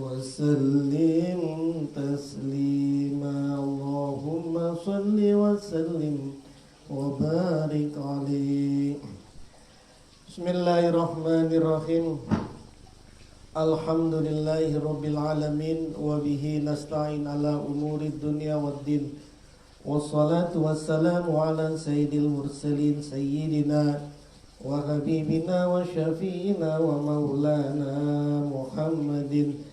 وسلم تسليما اللهم صل وسلم وبارك عليه. Bismillahirrahmanirrahim. Alhamdulillahi rabbil alamin wa bihi nasta'in ala umurid dunya waddin. Wassalatu wassalamu ala sayyidil mursalin sayyidina wa habibina wa syafi'ina wa maulana Muhammadin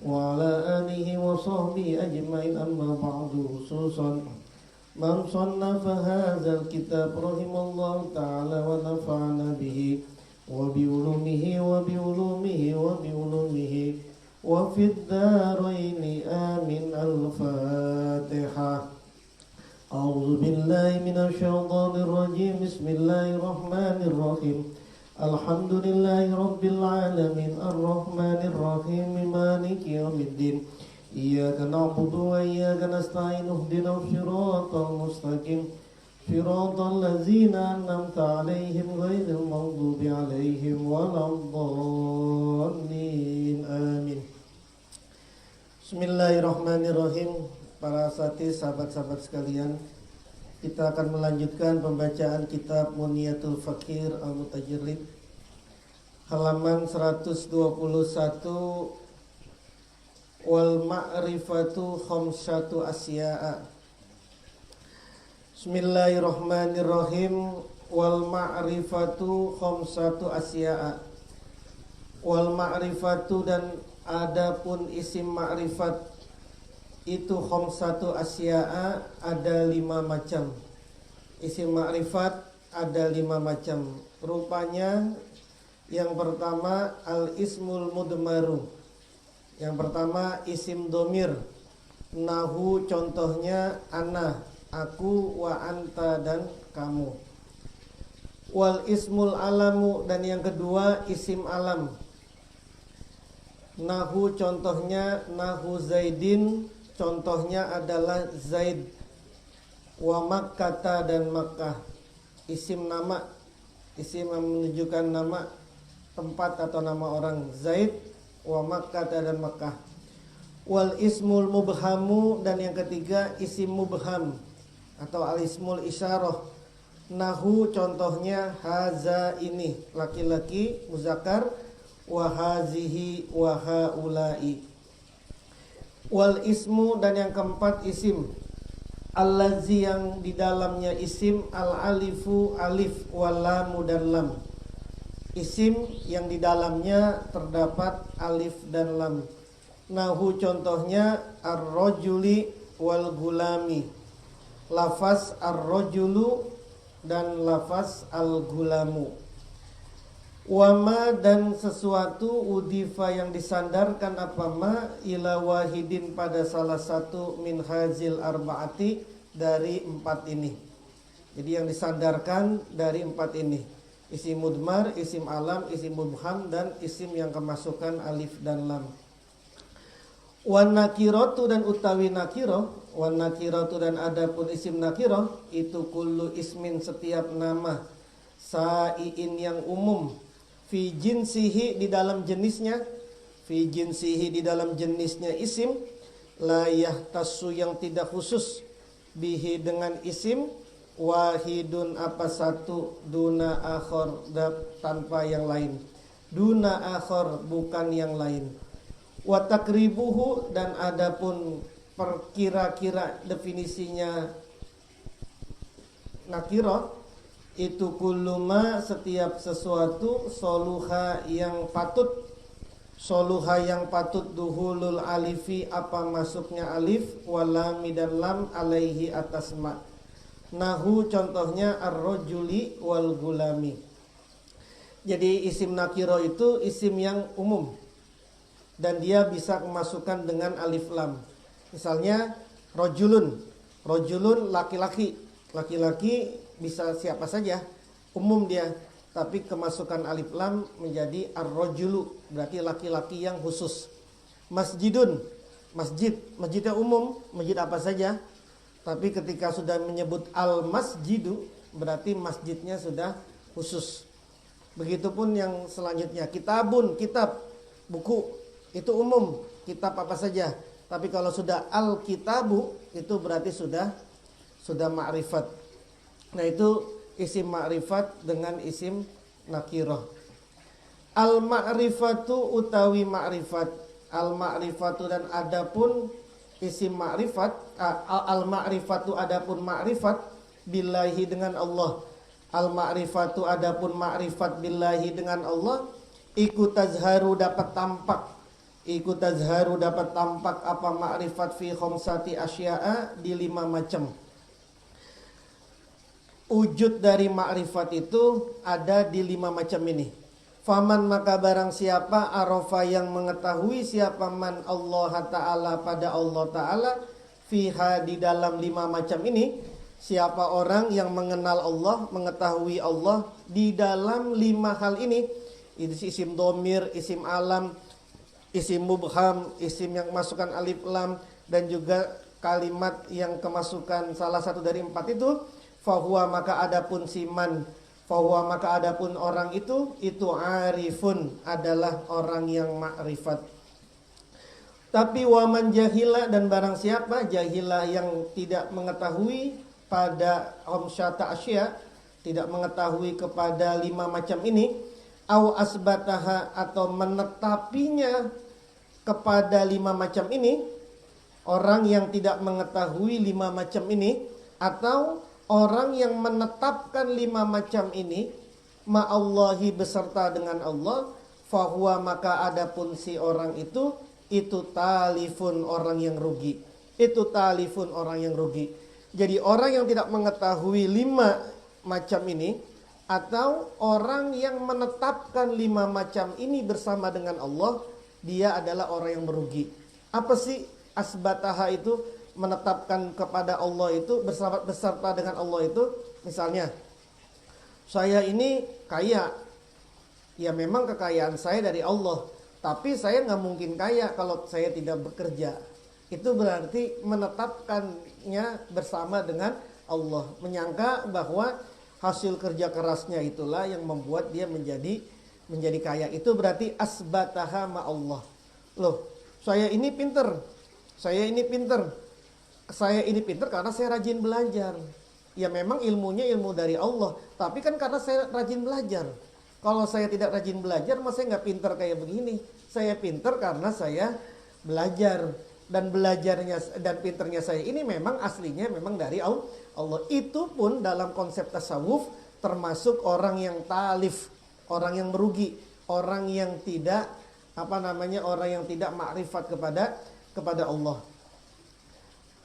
wa ala alihi wa sahbihi ajma'in, amma ba'du. Khususan man sannafa hadzal kitab rahimallahu ta'ala wa nafa'ana bihi wa bi ulumihi wa bi ulumihi wa bi ulumihi wa fid dharaini amin. Al-Fatihah. A'udzu billahi minasy syaithanir rajim. Bismillahirrahmanirrahim. Alhamdulillahi rabbil alamin arrahmanir rahim maliki yaumiddin. Iyyaka na'budu wa iyyaka nasta'in ihdinas siratal mustaqim siratal ladzina an'amta 'alaihim ghairil maghdubi 'alaihim waladdallin. Amin. Bismillahirrahmanirrahim. Para asatidz, sahabat-sahabat sekalian, kita akan melanjutkan pembacaan kitab Muniyatul Fakir Al-Mutajarrid, halaman 121. Wal ma'rifatu khamsatu asya'a. Bismillahirrahmanirrahim. Wal ma'rifatu khamsatu asya'a. Wal ma'rifatu, dan adapun isim ma'rifat itu khamsatu asya'a, ada 5 macam. Isim ma'rifat ada 5 macam. Rupanya yang pertama al-ismul mudmaru. Yang pertama isim domir. Nahu, contohnya ana, aku, wa anta, dan kamu. Wal ismul alamu, dan yang kedua isim alam. Nahu, contohnya nahu zaidin, contohnya adalah Zaid. Wa Makkata, dan Makkah. Isim nama, isim yang menunjukkan nama tempat atau nama orang. Zaid, wa Makkata, dan Makkah. Wal ismul mubhamu, dan yang ketiga isim mubham atau al ismul isyarah. Nahu, contohnya haza, ini laki-laki muzakkar, wa hazihi wa haula'i. Wal ismu, dan yang keempat isim allazi, yang di dalamnya isim al alifu, alif, wal lamu, dan lam. Isim yang di dalamnya terdapat alif dan lam. Nahu, contohnya ar-rajuli wal gulami. Lafaz ar-rajulu dan lafaz al-gulamu. Wama, dan sesuatu udifa yang disandarkan apa ma ila wahidin, pada salah satu min hazil arba'ati, dari 4 ini. Jadi yang disandarkan dari 4 ini: isim mudmar, isim alam, isim mubham, dan isim yang kemasukan alif dan lam. Wan nakiratu, dan utawi nakiro. Wan nakiratu, dan adapun isim nakiro itu kullu ismin, setiap nama, sa'iin, yang umum, fi jinsihi, di dalam jenisnya, fi jinsihi, di dalam jenisnya isim, la yahtassu, yang tidak khusus, bihi, dengan isim, wahidun, apa satu, duna akhor, tanpa yang lain. Duna akhor, bukan yang lain. Wa takribuhu, dan adapun perkira-kira definisinya nakirah itu kulluma, setiap sesuatu, soluha, yang patut, soluha, yang patut, duhulul alifi, apa masuknya alif, walami, dan lam, alaihi, atas ma. Nahu, contohnya ar-rajuli wal gulami. Jadi isim nakiro itu isim yang umum, dan dia bisa kemasukan dengan alif lam. Misalnya rajulun, rajulun laki-laki, laki-laki bisa siapa saja, umum dia, tapi kemasukan alif lam menjadi ar-rajulu, berarti laki-laki yang khusus. Masjidun, masjid, masjidnya umum, masjid apa saja, tapi ketika sudah menyebut al-masjidu, berarti masjidnya sudah khusus. Begitupun yang selanjutnya, kitabun, kitab, buku, itu umum, kitab apa saja. Tapi kalau sudah al-kitabu itu berarti sudah ma'rifat. Nah itu isim ma'rifat dengan isim nakirah. Al-ma'rifatu utawi ma'rifat. Al-ma'rifatu dan adapun isim ma'rifat. Al-ma'rifatu adapun ma'rifat billahi dengan Allah. Al-ma'rifatu adapun ma'rifat billahi dengan Allah. Iku tazharu dapat tampak. Iku tazharu dapat tampak apa ma'rifat fi khamsati asya'a di 5 macam. Wujud dari ma'rifat itu ada di 5 macam ini. Faman maka barang siapa arafa yang mengetahui siapa man Allah Ta'ala pada Allah Ta'ala fiha di dalam 5 macam ini. Siapa orang yang mengenal Allah, mengetahui Allah di dalam 5 hal ini. Itu isim domir, isim alam, isim mubham, isim yang masukkan alif lam, dan juga kalimat yang kemasukan salah satu dari 4 itu. Fahuwa maka adapun siman, fahuwa maka adapun orang itu arifun adalah orang yang makrifat. Tapi waman jahila dan barang siapa jahila yang tidak mengetahui pada khamsata asya, tidak mengetahui kepada 5 macam ini, au asbataha atau menetapinya kepada 5 macam ini, orang yang tidak mengetahui 5 macam ini atau orang yang menetapkan 5 macam ini ma'allahi beserta dengan Allah, fahuwa maka adapun si orang itu talifun orang yang rugi. Itu talifun orang yang rugi. Jadi orang yang tidak mengetahui 5 macam ini atau orang yang menetapkan 5 macam ini bersama dengan Allah, dia adalah orang yang merugi. Apa sih asbataha itu? Menetapkan kepada Allah itu beserta dengan Allah itu, misalnya saya ini kaya, ya memang kekayaan saya dari Allah, tapi saya nggak mungkin kaya kalau saya tidak bekerja. Itu berarti menetapkannya bersama dengan Allah, menyangka bahwa hasil kerja kerasnya itulah yang membuat dia menjadi kaya. Itu berarti asbataha ma Allah. Loh, saya ini pinter karena saya rajin belajar. Ya memang ilmunya ilmu dari Allah, tapi kan karena saya rajin belajar. Kalau saya tidak rajin belajar, masa saya nggak pinter kayak begini. Saya pinter karena saya belajar. Dan belajarnya dan pinternya saya ini memang aslinya memang dari Allah. Itu pun dalam konsep tasawuf termasuk orang yang talif, orang yang merugi, orang yang tidak orang yang tidak makrifat kepada Allah.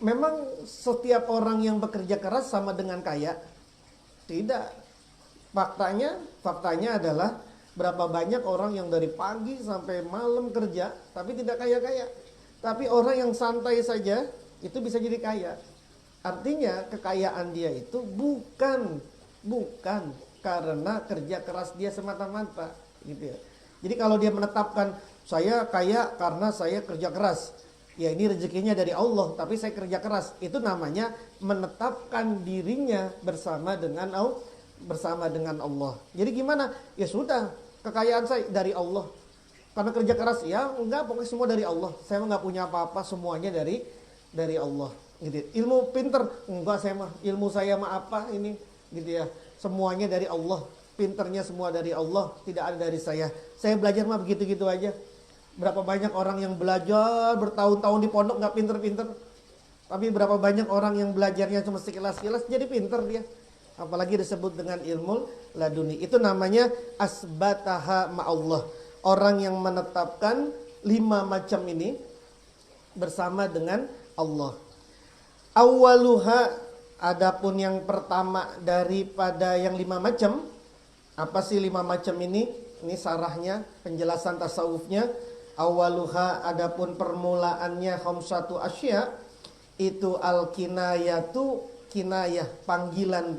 Memang setiap orang yang bekerja keras sama dengan kaya? Tidak. Faktanya adalah berapa banyak orang yang dari pagi sampai malam kerja tapi tidak kaya-kaya. Tapi orang yang santai saja itu bisa jadi kaya. Artinya kekayaan dia itu bukan karena kerja keras dia semata-mata, gitu ya. Jadi kalau dia menetapkan saya kaya karena saya kerja keras, ya ini rezekinya dari Allah, tapi saya kerja keras. Itu namanya menetapkan dirinya bersama dengan Allah. Jadi gimana? Ya sudah, kekayaan saya dari Allah. Karena kerja keras, ya enggak, pokoknya semua dari Allah. Saya enggak punya apa-apa, semuanya dari Allah. Gitu. Ilmu pinter, enggak, ilmu saya mah apa ini, gitu ya. Semuanya dari Allah. Pinternya semua dari Allah, tidak ada dari saya. Saya belajar mah begitu-gitu aja. Berapa banyak orang yang belajar bertahun-tahun di pondok nggak pinter-pinter. Tapi berapa banyak orang yang belajarnya cuma sekilas-sekilas jadi pinter dia. Apalagi disebut dengan ilmu laduni. Itu namanya asbataha ma'allah. Orang yang menetapkan 5 macam ini bersama dengan Allah. Awaluha, adapun yang pertama daripada yang 5 macam. Apa sih 5 macam ini? Ini sarahnya, penjelasan tasawufnya. Awaluha, adapun permulaannya khamsatu asya, itu al-kinayatu, kinayah, panggilan.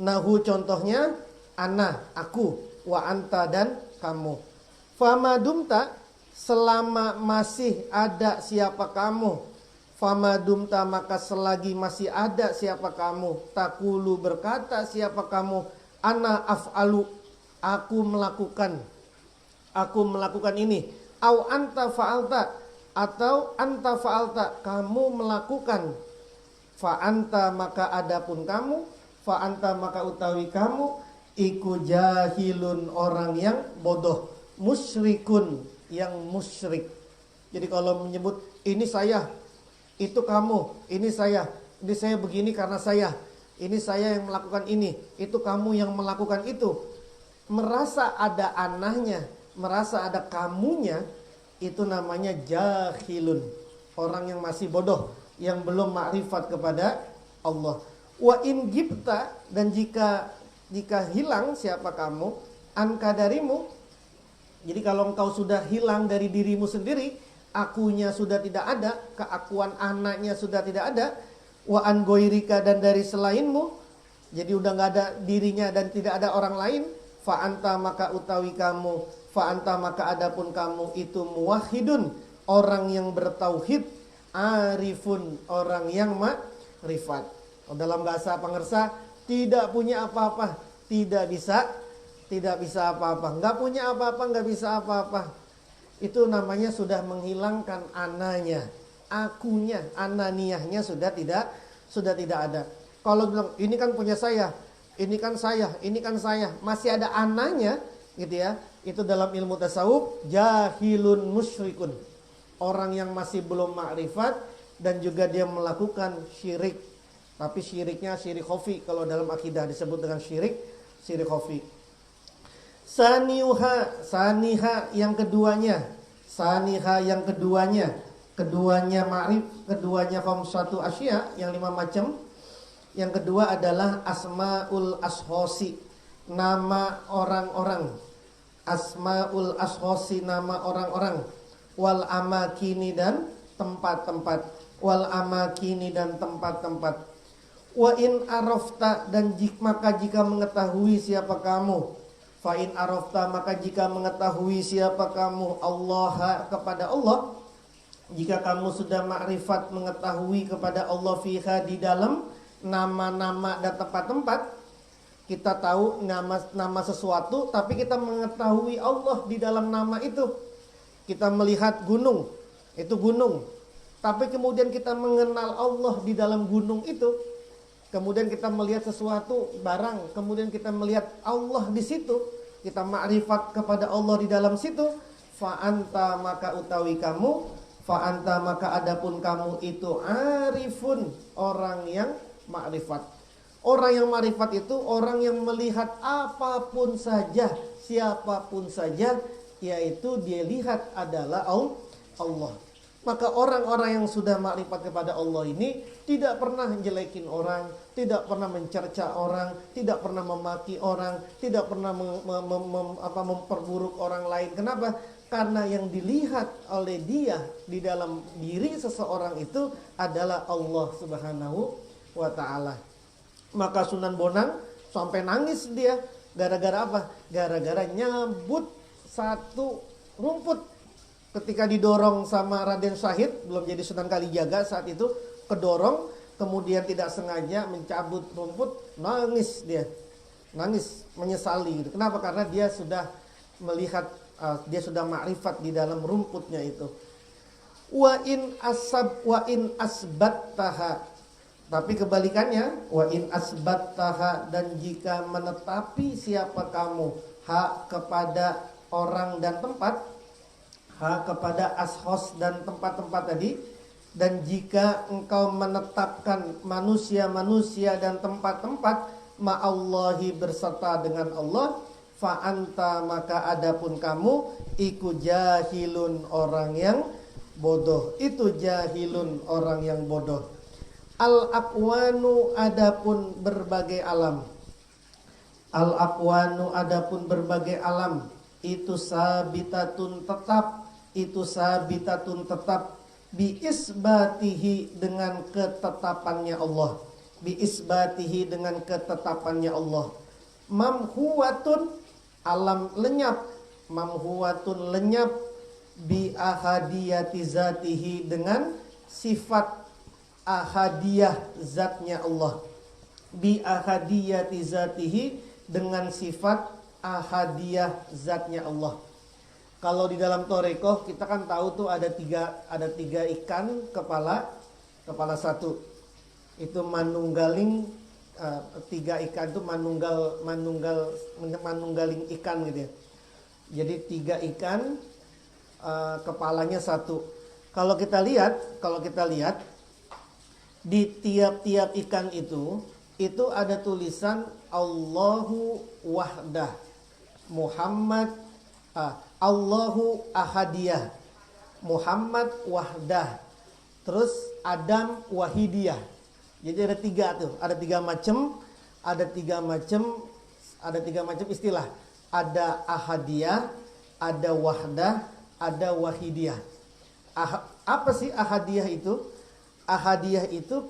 Nahu contohnya, ana, aku, wa anta dan kamu. Fama dumta, selama masih ada siapa kamu. Fama dumta, maka selagi masih ada siapa kamu. Takulu, berkata siapa kamu. Ana af'alu, aku melakukan ini. Au anta fa'alta, atau anta fa'alta, kamu melakukan. Fa anta maka adapun kamu, fa anta maka utawi kamu, iku jahilun orang yang bodoh, musyrikun yang musyrik. Jadi kalau menyebut ini saya, itu kamu, ini saya begini karena saya, ini saya yang melakukan ini, itu kamu yang melakukan itu. Merasa ada anahnya, merasa ada kamunya, itu namanya jahilun, orang yang masih bodoh, yang belum makrifat kepada Allah. Wa in gibta, dan jika hilang siapa kamu, anka darimu. Jadi kalau engkau sudah hilang dari dirimu sendiri, akunya sudah tidak ada, keakuan anaknya sudah tidak ada, wa an goirika, dan dari selainmu, jadi udah nggak ada dirinya dan tidak ada orang lain. Fa anta maka utawi kamu, fa anta maka adapun kamu itu muwahhidun, orang yang bertauhid, arifun, orang yang makrifat. Dalam bahasa Pangersa, tidak punya apa-apa, tidak bisa apa-apa, nggak punya apa-apa, nggak bisa apa-apa. Itu namanya sudah menghilangkan ananya, akunya, ananiyahnya sudah tidak ada. Kalau bilang ini kan punya saya, ini kan saya, masih ada ananya, gitu ya. Itu dalam ilmu tasawuf jahilun musyrikun, orang yang masih belum makrifat dan juga dia melakukan syirik. Tapi syiriknya syirik khafi, kalau dalam akidah disebut dengan syirik khafi. Saniha yang keduanya, keduanya ma'rif, keduanya khamsatu asya, yang 5 macam. Yang kedua adalah asmaul ashosi, nama orang-orang. Asmaul ashosi, nama orang-orang. Wal amakini, dan tempat-tempat. Wa in arafta, dan maka jika mengetahui siapa kamu. Fa in arafta, maka jika mengetahui siapa kamu, Allah, kepada Allah. Jika kamu sudah makrifat mengetahui kepada Allah fiha, di dalam nama-nama dan tempat-tempat. Kita tahu nama sesuatu, tapi kita mengetahui Allah di dalam nama itu. Kita melihat gunung, itu gunung, tapi kemudian kita mengenal Allah di dalam gunung itu. Kemudian kita melihat sesuatu barang, kemudian kita melihat Allah di situ, kita makrifat kepada Allah di dalam situ. Fa anta maka utawi kamu, fa anta maka adapun kamu itu arifun, orang yang makrifat. Orang yang makrifat itu orang yang melihat apapun saja, siapapun saja, yaitu dia lihat adalah Allah. Maka orang-orang yang sudah makrifat kepada Allah ini tidak pernah menjelekin orang, tidak pernah mencerca orang, tidak pernah memaki orang, tidak pernah memperburuk orang lain. Kenapa? Karena yang dilihat oleh dia di dalam diri seseorang itu adalah Allah Subhanahu wa ta'ala. Maka Sunan Bonang sampai nangis dia. Gara-gara apa? Gara-gara nyabut satu rumput. Ketika didorong sama Raden Syahid, belum jadi Sunan Kalijaga saat itu, kedorong, kemudian tidak sengaja mencabut rumput, nangis dia. Nangis, menyesali gitu. Kenapa? Karena dia sudah melihat, dia sudah makrifat di dalam rumputnya itu. Wa in asbattaha. Tapi kebalikannya, wa in asbattaha, dan jika menetapi siapa kamu, hak kepada orang dan tempat, hak kepada ashos dan tempat-tempat tadi, dan jika engkau menetapkan manusia-manusia dan tempat-tempat ma'allahi, berserta dengan Allah, fa anta maka adapun kamu iku jahilun, orang yang bodoh. Itu jahilun, orang yang bodoh. Al-aqwanu adapun berbagai alam. Al-aqwanu adapun berbagai alam. Itu sabitatun tetap. Itu sabitatun tetap. Biisbatihi, dengan ketetapannya Allah. Biisbatihi, dengan ketetapannya Allah. Mamhuwatun, alam lenyap. Mamhuwatun, lenyap. Bi ahadiyati zatihi, dengan sifat ahadiyah zatnya Allah. Bi ahadiyati zatihi, dengan sifat ahadiyah zatnya Allah. Kalau di dalam Torekoh kita kan tahu tuh ada tiga ikan kepala satu. Itu manunggaling, tiga ikan itu manunggaling ikan gitu ya. Jadi tiga ikan, kepalanya satu. Kalau kita lihat di tiap-tiap ikan itu ada tulisan Allahu wahdah, Muhammad, Allahu ahadiyah, Muhammad wahdah, terus Adam wahidiyah. Jadi ada tiga macam istilah. Ada ahadiyah, ada wahdah, ada wahidiyah. Apa sih ahadiyah itu? Ahadiyah itu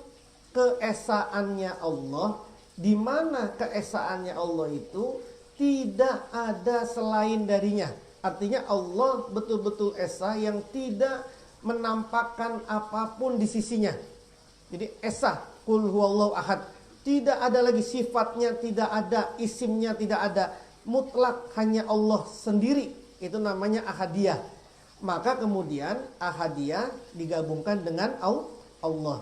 keesaannya Allah, di mana keesaannya Allah itu tidak ada selain darinya. Artinya Allah betul-betul esa yang tidak menampakkan apapun di sisinya. Jadi esa, qul huwallahu ahad. Tidak ada lagi sifatnya, tidak ada isimnya, tidak ada. Mutlak hanya Allah sendiri. Itu namanya ahadiyah. Maka kemudian ahadiyah digabungkan dengan Allah.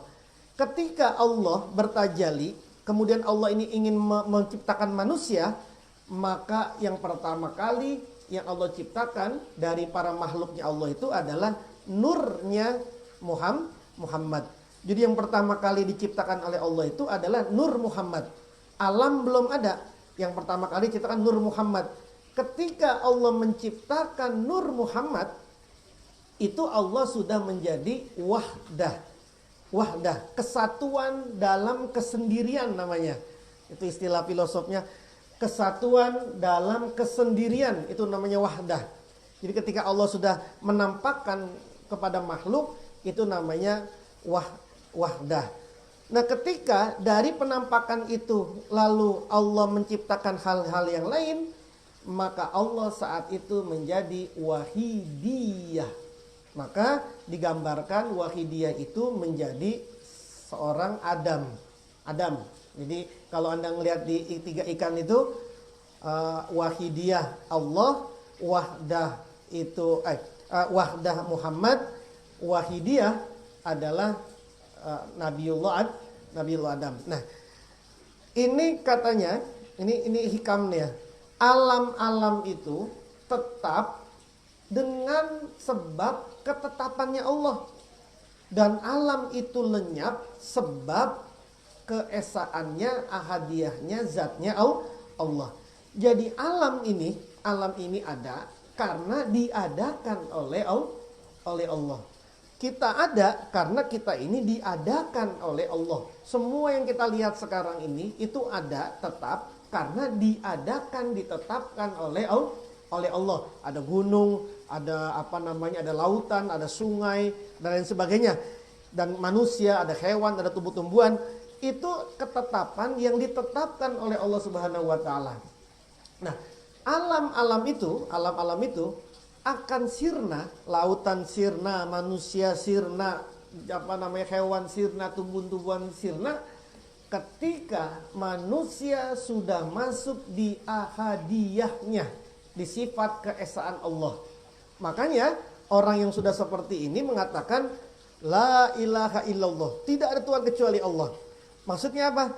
Ketika Allah bertajalli, kemudian Allah ini ingin menciptakan manusia, maka yang pertama kali yang Allah ciptakan dari para makhluknya Allah itu adalah nurnya Muhammad. Jadi yang pertama kali diciptakan oleh Allah itu adalah Nur Muhammad. Alam belum ada. Yang pertama kali diciptakan Nur Muhammad. Ketika Allah menciptakan Nur Muhammad, itu Allah sudah menjadi wahdah, kesatuan dalam kesendirian namanya. Itu istilah filosofnya, kesatuan dalam kesendirian, itu namanya wahdah. Jadi ketika Allah sudah menampakkan kepada makhluk, itu namanya wahdah. Nah, ketika dari penampakan itu lalu Allah menciptakan hal-hal yang lain, maka Allah saat itu menjadi wahidiyah. Maka digambarkan wahidiyah itu menjadi seorang Adam. Jadi kalau Anda melihat di tiga ikan itu, wahidiyah Allah, wahdah Muhammad, wahidiyah adalah Nabiullah Adam. Nah, ini katanya, ini hikamnya. Alam-alam itu tetap dengan sebab ketetapannya Allah. Dan alam itu lenyap sebab keesaannya, ahadiyahnya, zatnya Allah. Jadi alam ini ada karena diadakan oleh Allah. Kita ada karena kita ini diadakan oleh Allah. Semua yang kita lihat sekarang ini itu ada tetap karena ditetapkan oleh Allah. Ada gunung, ada ada lautan, ada sungai dan lain sebagainya. Dan manusia, ada hewan, ada tumbuh-tumbuhan. Itu ketetapan yang ditetapkan oleh Allah Subhanahu wa taala. Nah, alam-alam itu akan sirna, lautan sirna, manusia sirna, hewan sirna, tumbuh-tumbuhan sirna ketika manusia sudah masuk di ahadiyahnya, di sifat keesaan Allah. Makanya orang yang sudah seperti ini mengatakan la ilaha illallah, tidak ada Tuhan kecuali Allah. Maksudnya apa?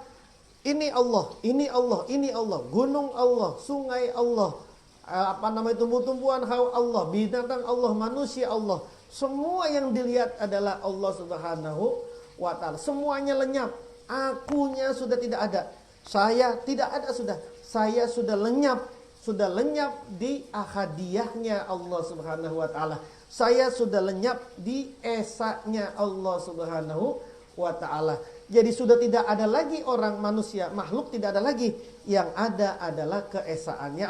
Ini Allah, ini Allah, ini Allah, gunung Allah, sungai Allah, tumbuh-tumbuhan Allah, binatang Allah, manusia Allah. Semua yang dilihat adalah Allah Subhanahu wa taala. Semuanya lenyap. Akunya sudah tidak ada. Saya tidak ada sudah. Saya sudah lenyap di ahadiyahnya Allah Subhanahu wa taala. Saya sudah lenyap di esanya Allah Subhanahu wa taala. Jadi sudah tidak ada lagi orang manusia, makhluk tidak ada lagi. Yang ada adalah keesaannya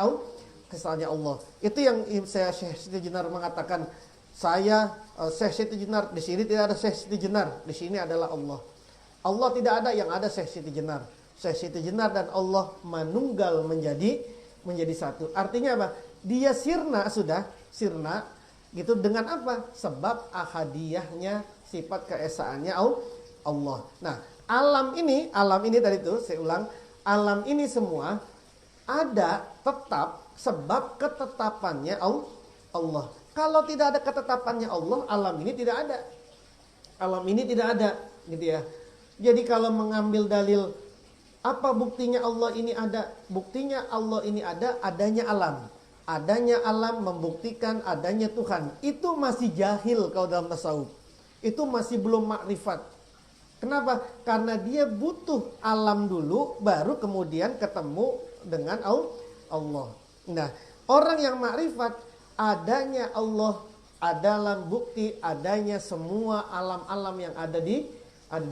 Allah. Itu yang saya Syekh Siti Jenar mengatakan, Syekh Siti Jenar, di sini tidak ada Syekh Siti Jenar, di sini adalah Allah. Allah tidak ada, yang ada Syekh Siti Jenar. Syekh Siti Jenar dan Allah manunggal menjadi satu. Artinya apa? Dia sirna gitu dengan apa? Sebab ahadiyahnya, sifat keesaannya Allah. Nah, alam ini tadi itu saya ulang, alam ini semua ada tetap sebab ketetapannya Allah. Kalau tidak ada ketetapannya Allah, alam ini tidak ada. Alam ini tidak ada, gitu ya. Jadi kalau mengambil dalil apa buktinya Allah ini ada? Buktinya Allah ini ada, adanya alam. Adanya alam membuktikan adanya Tuhan. Itu masih jahil kalau dalam tasawuf. Itu masih belum makrifat. Kenapa? Karena dia butuh alam dulu, baru kemudian ketemu dengan Allah. Nah, orang yang makrifat, adanya Allah adalah bukti adanya semua alam-alam yang ada di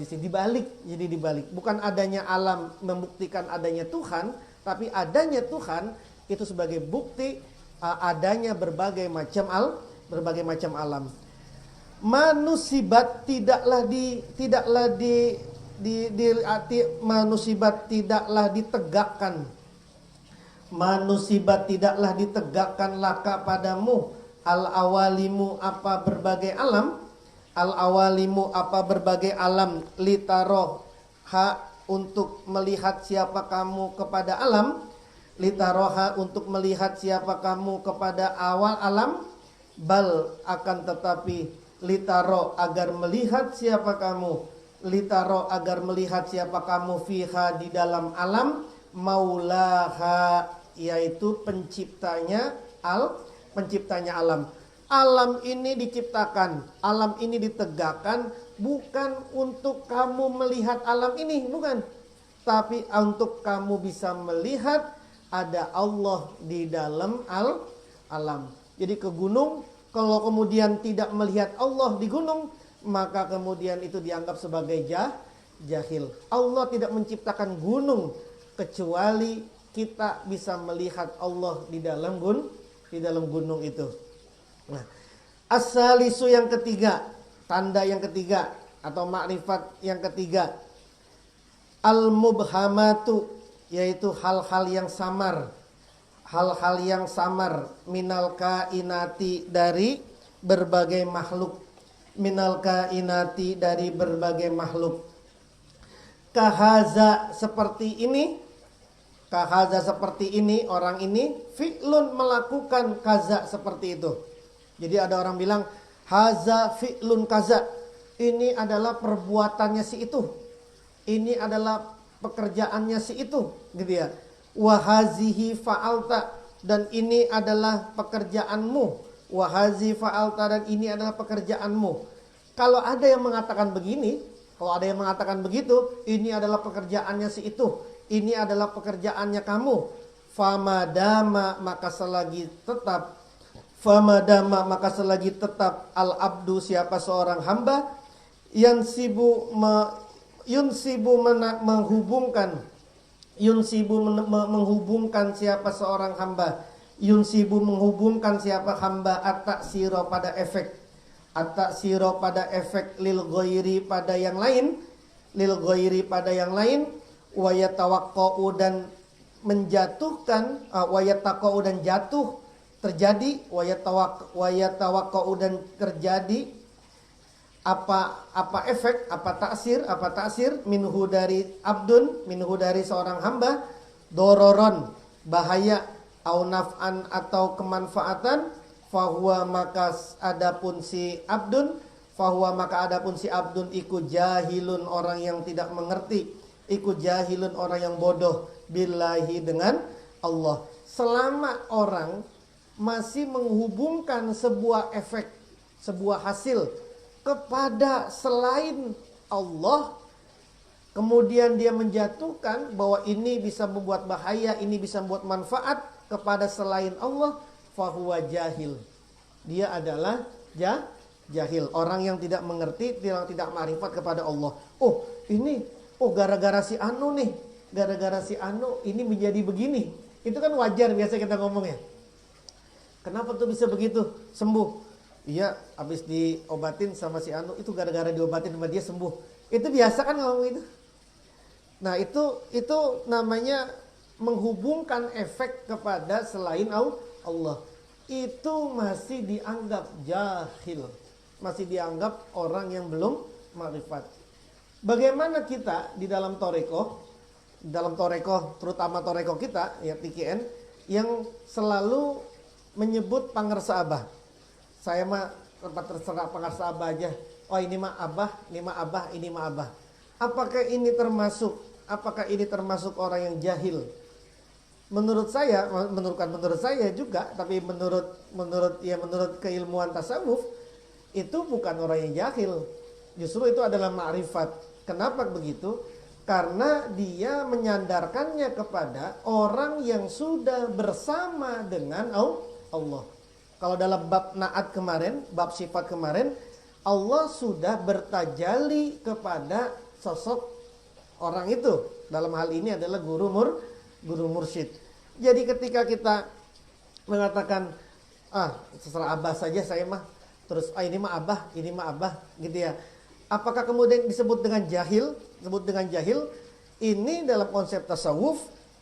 sini. Dibalik, jadi dibalik. Bukan adanya alam membuktikan adanya Tuhan, tapi adanya Tuhan itu sebagai bukti adanya berbagai macam alam. Manusibat tidaklah manusibat tidaklah ditegakkan. Manusibat tidaklah ditegakkan laka padamu al-awalimu apa berbagai alam. Al-awalimu apa berbagai alam litaroha untuk melihat siapa kamu kepada alam. Litaroha untuk melihat siapa kamu kepada awal alam. Bal akan tetapi litaro agar melihat siapa kamu. Litaro agar melihat siapa kamu fiha di dalam alam. Maulaha yaitu penciptanya alam. Alam ini diciptakan, alam ini ditegakkan bukan untuk kamu melihat alam ini, bukan. Tapi untuk kamu bisa melihat ada Allah di dalam alam. Jadi ke gunung, kalau kemudian tidak melihat Allah di gunung, maka kemudian itu dianggap sebagai jahil. Allah tidak menciptakan gunung kecuali kita bisa melihat Allah di dalam gunung itu. Nah, as-salisu yang ketiga, tanda yang ketiga atau makrifat yang ketiga, al-mubhamatu yaitu hal-hal yang samar. Hal-hal yang samar minal kainati dari berbagai makhluk. Minal kainati dari berbagai makhluk. Kahaza seperti ini. Kahaza seperti ini, orang ini fi'lun melakukan kaza seperti itu. Jadi ada orang bilang haza fi'lun kaza. Ini adalah perbuatannya si itu. Ini adalah pekerjaannya si itu, gitu ya. Wahazihi fa'alta, dan ini adalah pekerjaanmu. Wahazi fa'alta, dan ini adalah pekerjaanmu. Kalau ada yang mengatakan begini, kalau ada yang mengatakan begitu, ini adalah pekerjaannya si itu. Ini adalah pekerjaannya kamu. Famadama maka selagi tetap al-abdu siapa seorang hamba menghubungkan siapa seorang hamba. Menghubungkan siapa hamba at-taksiro pada efek. At-taksiro pada efek lil ghairi pada yang lain. Lil ghairi pada yang lain. Wayatawaqqa'u dan menjatuhkan. Wayatawaqqa'u dan jatuh. Terjadi. Wayatawaqqa'u dan terjadi. Apa efek, apa taksir minhu dari abdun, minhu dari seorang hamba, dororon bahaya, au naf'an atau kemanfaatan, fahuwa maka adapun si abdun iku jahilun orang yang tidak mengerti, iku jahilun orang yang bodoh billahi dengan Allah. Selama orang masih menghubungkan sebuah efek, sebuah hasil kepada selain Allah, kemudian dia menjatuhkan bahwa ini bisa membuat bahaya, ini bisa membuat manfaat kepada selain Allah, fahuwa jahil. Dia adalah jahil, orang yang tidak mengerti, tidak ma'rifat kepada Allah. Gara-gara si anu nih, gara-gara si anu ini menjadi begini. Itu kan wajar biasa kita ngomongnya. Kenapa tuh bisa begitu? Sembuh. Iya, habis diobatin sama si anu, itu gara-gara diobatin sama dia sembuh. Itu biasa kan ngomong itu. Nah, itu namanya menghubungkan efek kepada selain Allah. Itu masih dianggap jahil. Masih dianggap orang yang belum makrifat. Bagaimana kita di dalam toreko, terutama toreko kita, ya TKN, yang selalu menyebut pangarsa Abah. Saya mah tempat terserah pangarsa Abah aja. Oh ini mah Abah, ini mah Abah, ini mah Abah. Apakah ini termasuk orang yang jahil? Menurut saya juga, tapi menurut keilmuan tasawuf itu bukan orang yang jahil. Justru itu adalah ma'rifat. Kenapa begitu? Karena dia menyandarkannya kepada orang yang sudah bersama dengan Allah. Kalau dalam bab naat kemarin, bab sifat kemarin, Allah sudah bertajalli kepada sosok orang itu. Dalam hal ini adalah guru mursyid. Jadi ketika kita mengatakan terserah Abah saja saya mah, terus ini mah Abah gitu ya. Apakah kemudian disebut dengan jahil? Disebut dengan jahil? Ini dalam konsep tasawuf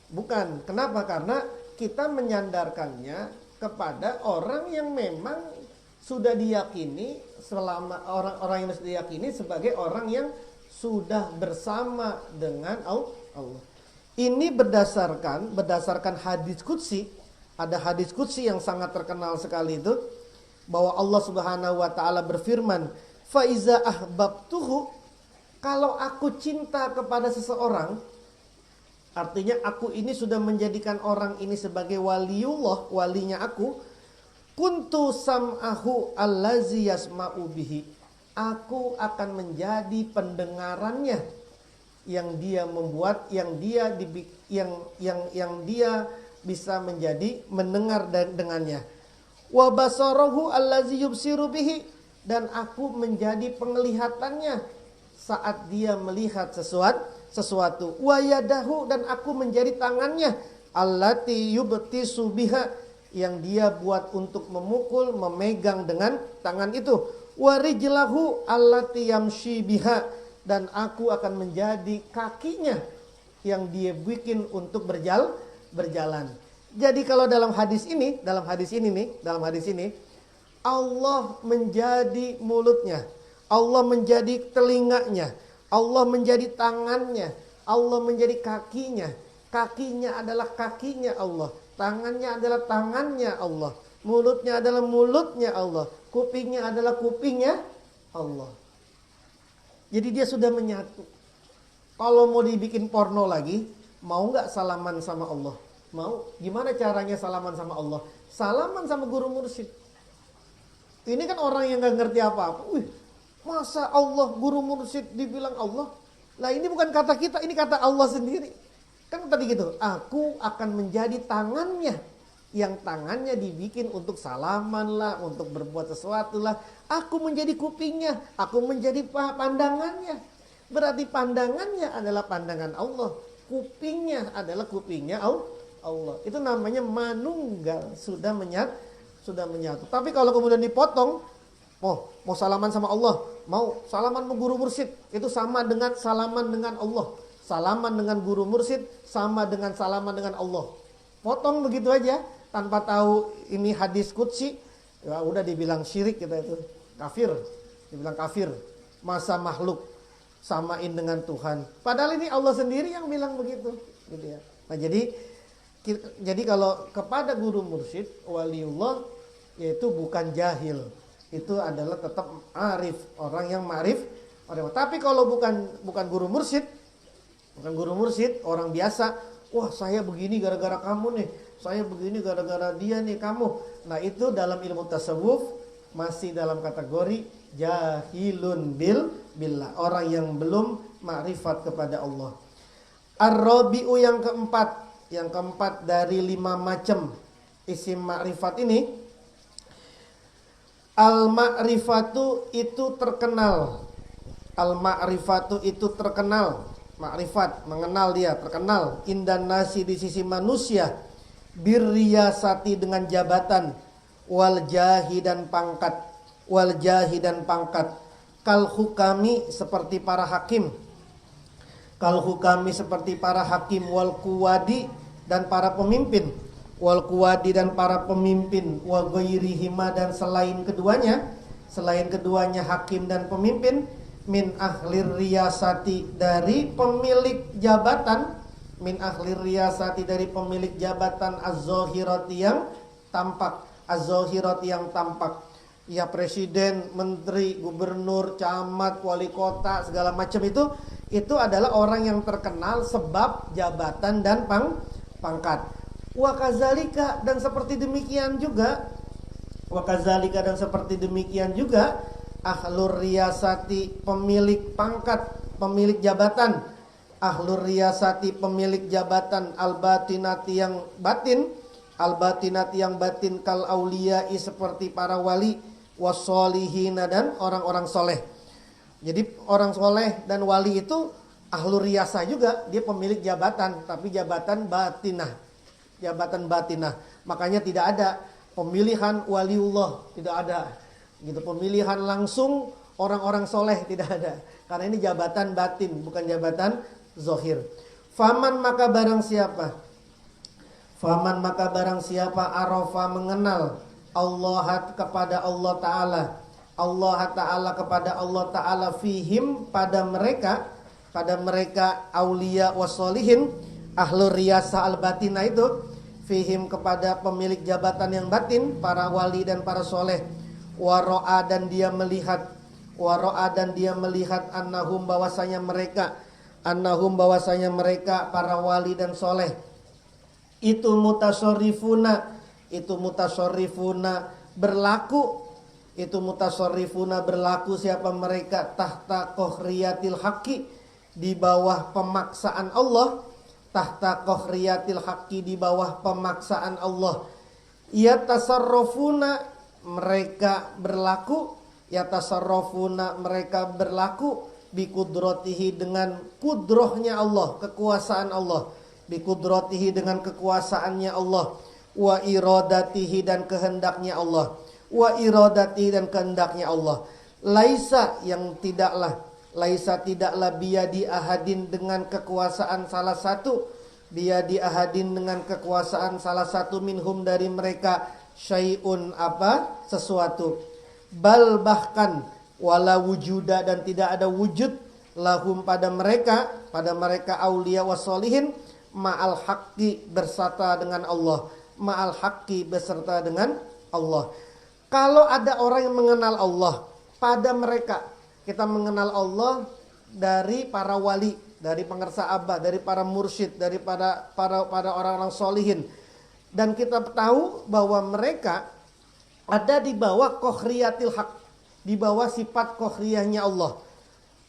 bukan. Kenapa? Karena kita menyandarkannya kepada orang yang memang sudah diyakini selama orang-orang yang sudah diyakini sebagai orang yang sudah bersama dengan Allah. Ini berdasarkan hadis qudsi. Ada hadis qudsi yang sangat terkenal sekali itu, bahwa Allah Subhanahu wa taala berfirman, "Fa iza ahbabtuhu," kalau aku cinta kepada seseorang, artinya aku ini sudah menjadikan orang ini sebagai waliullah, walinya aku, kuntu sam'ahu allazi yasma'u bihi, aku akan menjadi pendengarannya yang dia membuat, yang dia bisa menjadi mendengar dengannya. Wa basarahu allazi yubsiru bihi, dan aku menjadi penglihatannya saat dia melihat sesuatu. Wa yadahu, dan aku menjadi tangannya allati yubtisu biha, yang dia buat untuk memukul, memegang dengan tangan itu. Wa rijlahu allati yamshi biha, dan aku akan menjadi kakinya yang dia bikin untuk berjalan. Jadi kalau dalam hadis ini Allah menjadi mulutnya, Allah menjadi telinganya, Allah menjadi tangannya, Allah menjadi kakinya. Kakinya adalah kakinya Allah, tangannya adalah tangannya Allah, mulutnya adalah mulutnya Allah, kupingnya adalah kupingnya Allah. Jadi dia sudah menyatu. Kalau mau dibikin porno lagi, mau nggak salaman sama Allah? Mau? Gimana caranya salaman sama Allah? Salaman sama guru mursyid. Ini kan orang yang nggak ngerti apa-apa. Masa Allah, guru mursyid dibilang Allah? Lah ini bukan kata kita, ini kata Allah sendiri. Kan tadi gitu, aku akan menjadi tangannya, yang tangannya dibikin untuk salaman lah, untuk berbuat sesuatu lah. Aku menjadi kupingnya, aku menjadi pandangannya. Berarti pandangannya adalah pandangan Allah, kupingnya adalah kupingnya Allah. Itu namanya manunggal, sudah menyatu. Tapi kalau kemudian dipotong, mau salaman sama Allah, mau salaman sama guru mursyid, itu sama dengan salaman dengan Allah. Salaman dengan guru mursyid sama dengan salaman dengan Allah. Potong begitu aja tanpa tahu ini hadis qudsi, ya udah dibilang syirik kita itu. Kafir, dibilang kafir. Masa makhluk samain dengan Tuhan. Padahal ini Allah sendiri yang bilang begitu, gitu ya. Nah, jadi kalau kepada guru mursyid, waliullah, yaitu bukan jahil. Itu adalah tetap arif, orang yang ma'rif. Tapi kalau bukan guru mursyid, orang biasa, wah saya begini gara-gara kamu nih, saya begini gara-gara dia nih kamu. Nah, itu dalam ilmu tasawuf masih dalam kategori jahilun billah, orang yang belum ma'rifat kepada Allah. Ar-rabi'u yang keempat dari 5 macam isim ma'rifat ini, al-ma'rifatu itu terkenal. Al-ma'rifatu itu terkenal. Ma'rifat, mengenal dia, terkenal. Indan nasi, di sisi manusia. Birriyasati, dengan jabatan. Wal jahi dan pangkat. Kal hukami, seperti para hakim. Wal kuwadi, dan para pemimpin. Wa ghairihima, dan selain keduanya hakim dan pemimpin. Min ahlir riyasati, dari pemilik jabatan. Az-zahirati, yang tampak. az-zahirati yang tampak. Ya presiden, menteri, gubernur, camat, wali kota, segala macam itu adalah orang yang terkenal sebab jabatan dan pangkat. Wa kadzalika, dan seperti demikian juga ahlur riyasati, pemilik pangkat, pemilik jabatan. Ahlur riyasati, pemilik jabatan, al-batinati yang batin, kal auliyai, seperti para wali, wassolihina, dan orang-orang soleh. Jadi orang soleh dan wali itu ahlur riyasah juga, dia pemilik jabatan, tapi jabatan batinah. Makanya tidak ada pemilihan waliullah, tidak ada. Gitu, pemilihan langsung orang-orang soleh tidak ada. Karena ini jabatan batin, bukan jabatan zahir. Faman maka barang siapa arafa, mengenal Allah kepada Allah Ta'ala fihim, pada mereka aulia wassolihin, ahlur riyasah al-batinah itu, fihim kepada pemilik jabatan yang batin, para wali dan para soleh. Waro'a dan dia melihat annahum bahwasanya mereka para wali dan soleh itu berlaku siapa mereka tahta qohriyatil haqqi, di bawah pemaksaan Allah. Tahta qohriyatil haqqi, di bawah pemaksaan Allah. Yatasarrafuna, mereka berlaku bikudratihi, dengan kudrohnya Allah, kekuasaan Allah. Bikudratihi, dengan kekuasaannya Allah. Wa iradatihi, dan kehendaknya Allah. Laisa tidaklah biyadi ahadin, dengan kekuasaan salah satu minhum dari mereka, syai'un, sesuatu. Bal, bahkan, wala wujuda, dan tidak ada wujud, lahum pada mereka aulia wassolihin, ma'al haqqi, beserta dengan Allah. Kalau ada orang yang mengenal Allah, pada mereka, kita mengenal Allah dari para wali, dari pengersa abah, dari para mursyid, dari para orang-orang solihin. Dan kita tahu bahwa mereka ada di bawah qohriyatil haq, di bawah sifat qohriyahnya Allah.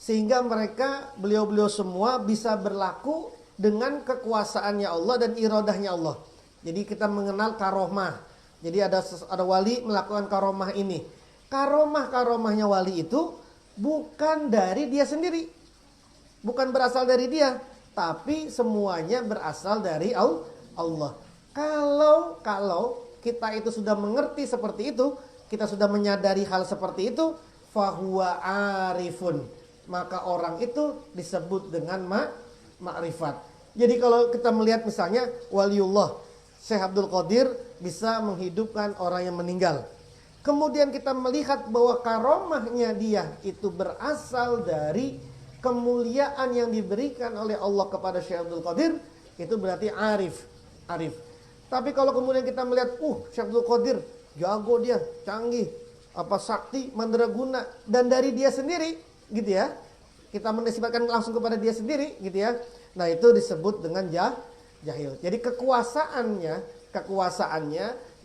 Sehingga mereka, beliau-beliau semua bisa berlaku dengan kekuasaannya Allah dan iradahnya Allah. Jadi kita mengenal karomah. Jadi ada wali melakukan karomah ini. Karomahnya wali itu bukan dari dia sendiri, bukan berasal dari dia, tapi semuanya berasal dari Allah. Kalau kita itu sudah mengerti seperti itu, kita sudah menyadari hal seperti itu, fahuwa arifun, maka orang itu disebut dengan ma'rifat. Jadi kalau kita melihat misalnya waliullah Syekh Abdul Qadir bisa menghidupkan orang yang meninggal. Kemudian kita melihat bahwa karomahnya dia itu berasal dari kemuliaan yang diberikan oleh Allah kepada Syekh Abdul Qadir, itu berarti arif. Tapi kalau kemudian kita melihat, Syekh Abdul Qadir jago, dia canggih, sakti, mandraguna, dan dari dia sendiri, gitu ya. Kita menisbatkan langsung kepada dia sendiri, gitu ya. Nah, itu disebut dengan jahil. Jadi kekuasaannya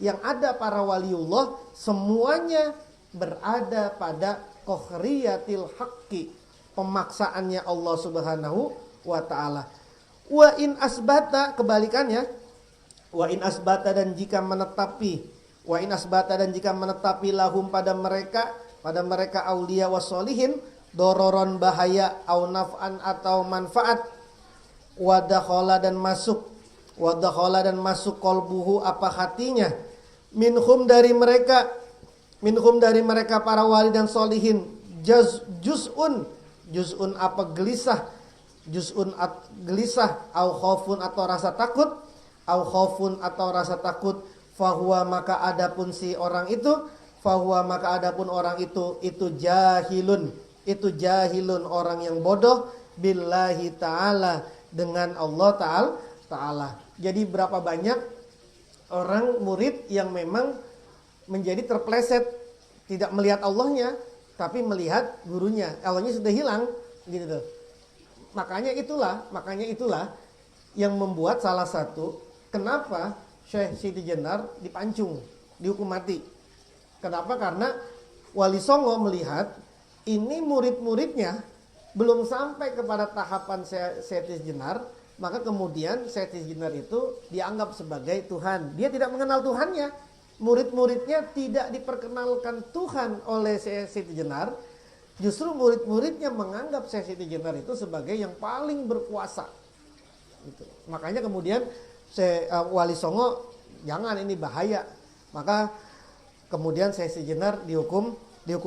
yang ada para waliullah semuanya berada pada qohriyatil haqqi, pemaksaannya Allah Subhanahu wa taala. Wa in asbata, kebalikannya, wa in asbata, dan jika menetapi lahum pada mereka aulia wassolihin, dororon, bahaya, au naf'an, atau manfaat, wadakhala dan masuk kolbuhu, apa hatinya, minhum dari mereka para wali dan solihin, juz'un apa gelisah, au khaufun atau rasa takut, fahuwa maka adapun orang itu jahilun, orang yang bodoh, billahi ta'ala, dengan Allah ta'ala. Jadi berapa banyak orang murid yang memang menjadi terpleset, tidak melihat Allahnya, tapi melihat gurunya. Allahnya sudah hilang, gitu tuh. Makanya itulah yang membuat salah satu kenapa Syekh Siti Jenar dipancung, dihukum mati. Kenapa? Karena Wali Songo melihat ini murid-muridnya belum sampai kepada tahapan Siti Jenar, maka kemudian Siti Jenar itu dianggap sebagai Tuhan. Dia tidak mengenal Tuhannya. Murid-muridnya tidak diperkenalkan Tuhan oleh Siti Jenar. Justru murid-muridnya menganggap Siti Jenar itu sebagai yang paling berkuasa. Gitu. Makanya kemudian Wali Songo, jangan, ini bahaya. Maka kemudian Siti Jenar dihukum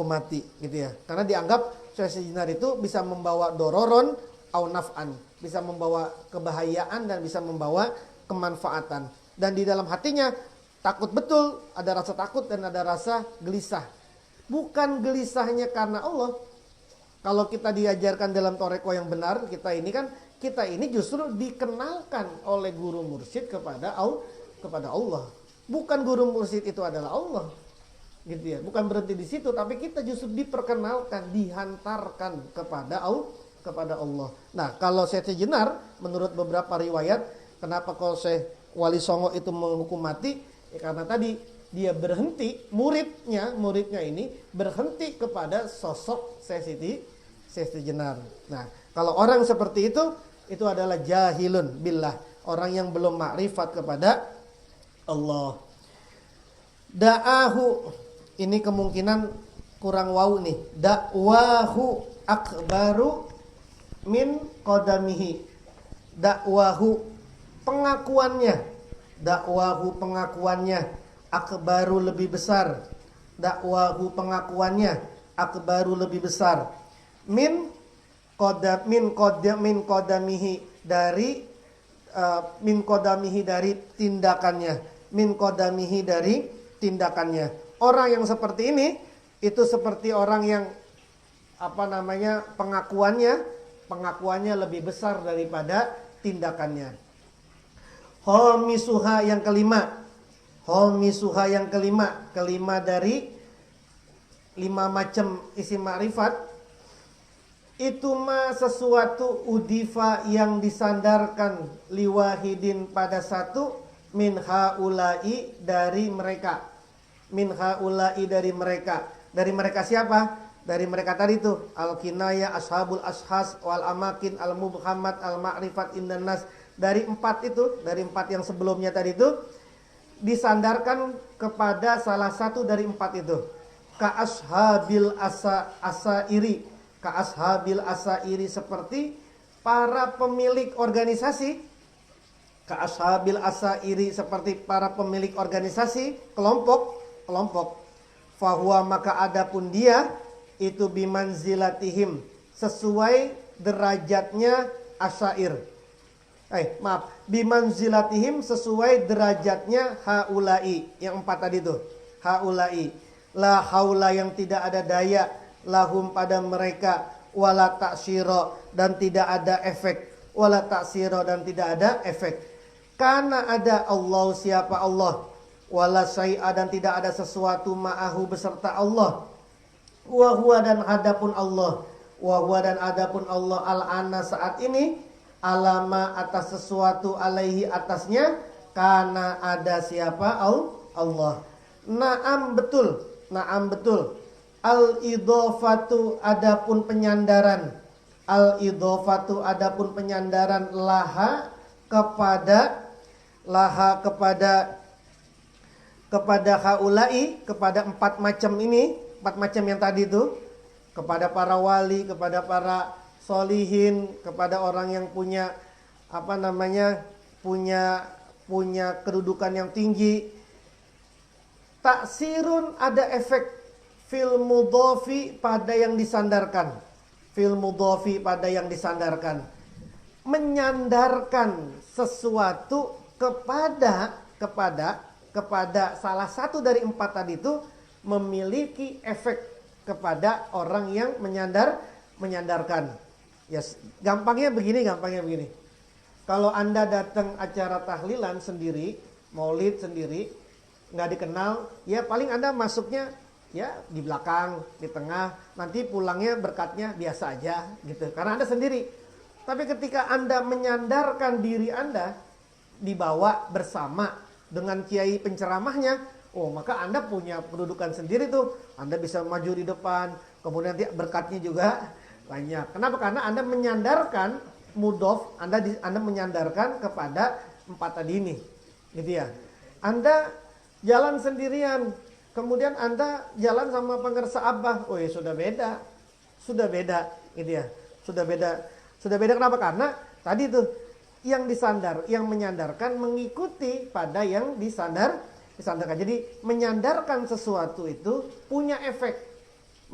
mati, gitu ya. Karena dianggap Siti Jenar itu bisa membawa dororon au naf'an, bisa membawa kebahayaan dan bisa membawa kemanfaatan. Dan di dalam hatinya takut betul, ada rasa takut dan ada rasa gelisah. Bukan gelisahnya karena Allah. Kalau kita diajarkan dalam toreko yang benar, kita ini justru dikenalkan oleh guru mursyid kepada Allah. Bukan guru mursyid itu adalah Allah. Gitu ya. Bukan berhenti di situ, tapi kita justru diperkenalkan, dihantarkan kepada Allah. Nah, kalau Siti Jenar menurut beberapa riwayat, kenapa kalau Syekh Wali Songo itu menghukum mati? Ya karena tadi dia berhenti, muridnya ini berhenti kepada sosok Siti Jenar. Nah, kalau orang seperti itu adalah jahilun billah, orang yang belum makrifat kepada Allah. Da'ahu, ini kemungkinan kurang wawu nih. Da'wahu akbaru min qadamihi. Da'wahu, pengakuannya. Da'wahu, pengakuannya. Akbaru, lebih besar. Da'wahu, pengakuannya. Akbaru, lebih besar. Min qadamihi, dari min qadamihi, dari tindakannya. Min qadamihi, dari tindakannya. Orang yang seperti ini itu seperti orang yang pengakuannya lebih besar daripada tindakannya. Homisuha yang kelima. Kelima dari 5 macam isim ma'rifat. Itu sesuatu udifa yang disandarkan liwahidin pada satu, min haulai, dari mereka. Min haulai, dari mereka. Dari mereka siapa? Dari mereka tadi itu al-kinaya, ashabul ashas, wal amakin, al-mubhamat, al-ma'rifat, indan nas. Dari 4 itu, dari 4 yang sebelumnya tadi itu disandarkan kepada salah satu dari 4 itu. Ka ashabil asairi, ka ashabil asairi, seperti para pemilik organisasi. Ka ashabil asairi, seperti para pemilik organisasi, kelompok. Fahuwa, maka adapun dia itu bimanzilatihim, sesuai derajatnya asair. Bimanzilatihim, sesuai derajatnya haulai, yang 4 tadi itu. Haulai, la haula, yang tidak ada daya, lahum, pada mereka, wala ta'syira, dan tidak ada efek. Wala ta'syira, dan tidak ada efek. Karena ada Allah, siapa Allah, wala syai'a, dan tidak ada sesuatu, ma'ahu, beserta Allah. Wa huwa, dan adapun Allah, al-ana, saat ini, alama, atas sesuatu, alaihi, atasnya, karena ada siapa Allah. Naam betul. Al-idhofatu, adapun penyandaran. Laha kepada haulai, kepada 4 macam ini, 4 macam yang tadi itu, kepada para wali, kepada para solihin, kepada orang yang punya punya kedudukan yang tinggi. Taksirun, ada efek fil mudhofi, pada yang disandarkan. Menyandarkan sesuatu kepada salah satu dari 4 tadi itu memiliki efek kepada orang yang menyandarkan. Ya, gampangnya begini. Kalau Anda datang acara tahlilan sendiri, maulid sendiri, nggak dikenal, ya paling Anda masuknya ya di belakang, di tengah, nanti pulangnya berkatnya biasa aja gitu, karena Anda sendiri. Tapi ketika Anda menyandarkan diri Anda, dibawa bersama dengan kiai penceramahnya, oh maka Anda punya kedudukan sendiri tuh. Anda bisa maju di depan, kemudian nanti berkatnya juga banyak. Kenapa? Karena Anda menyandarkan mudhof, Anda menyandarkan kepada 4 tadi ini. Gitu ya. Anda jalan sendirian, kemudian Anda jalan sama pengersa Abah, oh ya sudah beda. Sudah beda, gitu ya. Sudah beda. Sudah beda kenapa? Karena tadi tuh yang menyandarkan mengikuti pada yang disandarkan. Jadi menyandarkan sesuatu itu punya efek.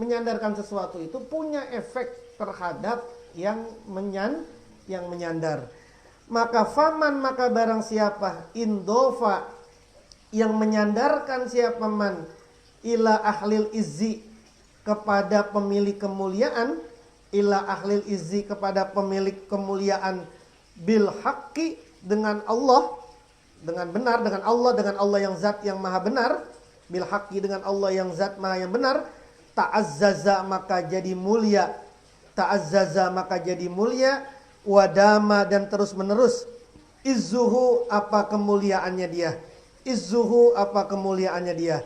Menyandarkan sesuatu itu punya efek terhadap yang menyandar. Maka barang siapa indofa yang menyandarkan siapa man ila ahlil izzi kepada pemilik kemuliaan, ila ahlil izzi kepada pemilik kemuliaan bil haqqi dengan Allah, dengan benar, dengan Allah yang zat yang maha benar, bil haqqi dengan Allah yang zat maha yang benar, ta'azzaza maka jadi mulia, wadama dan terus menerus, izzuhu apa kemuliaannya dia.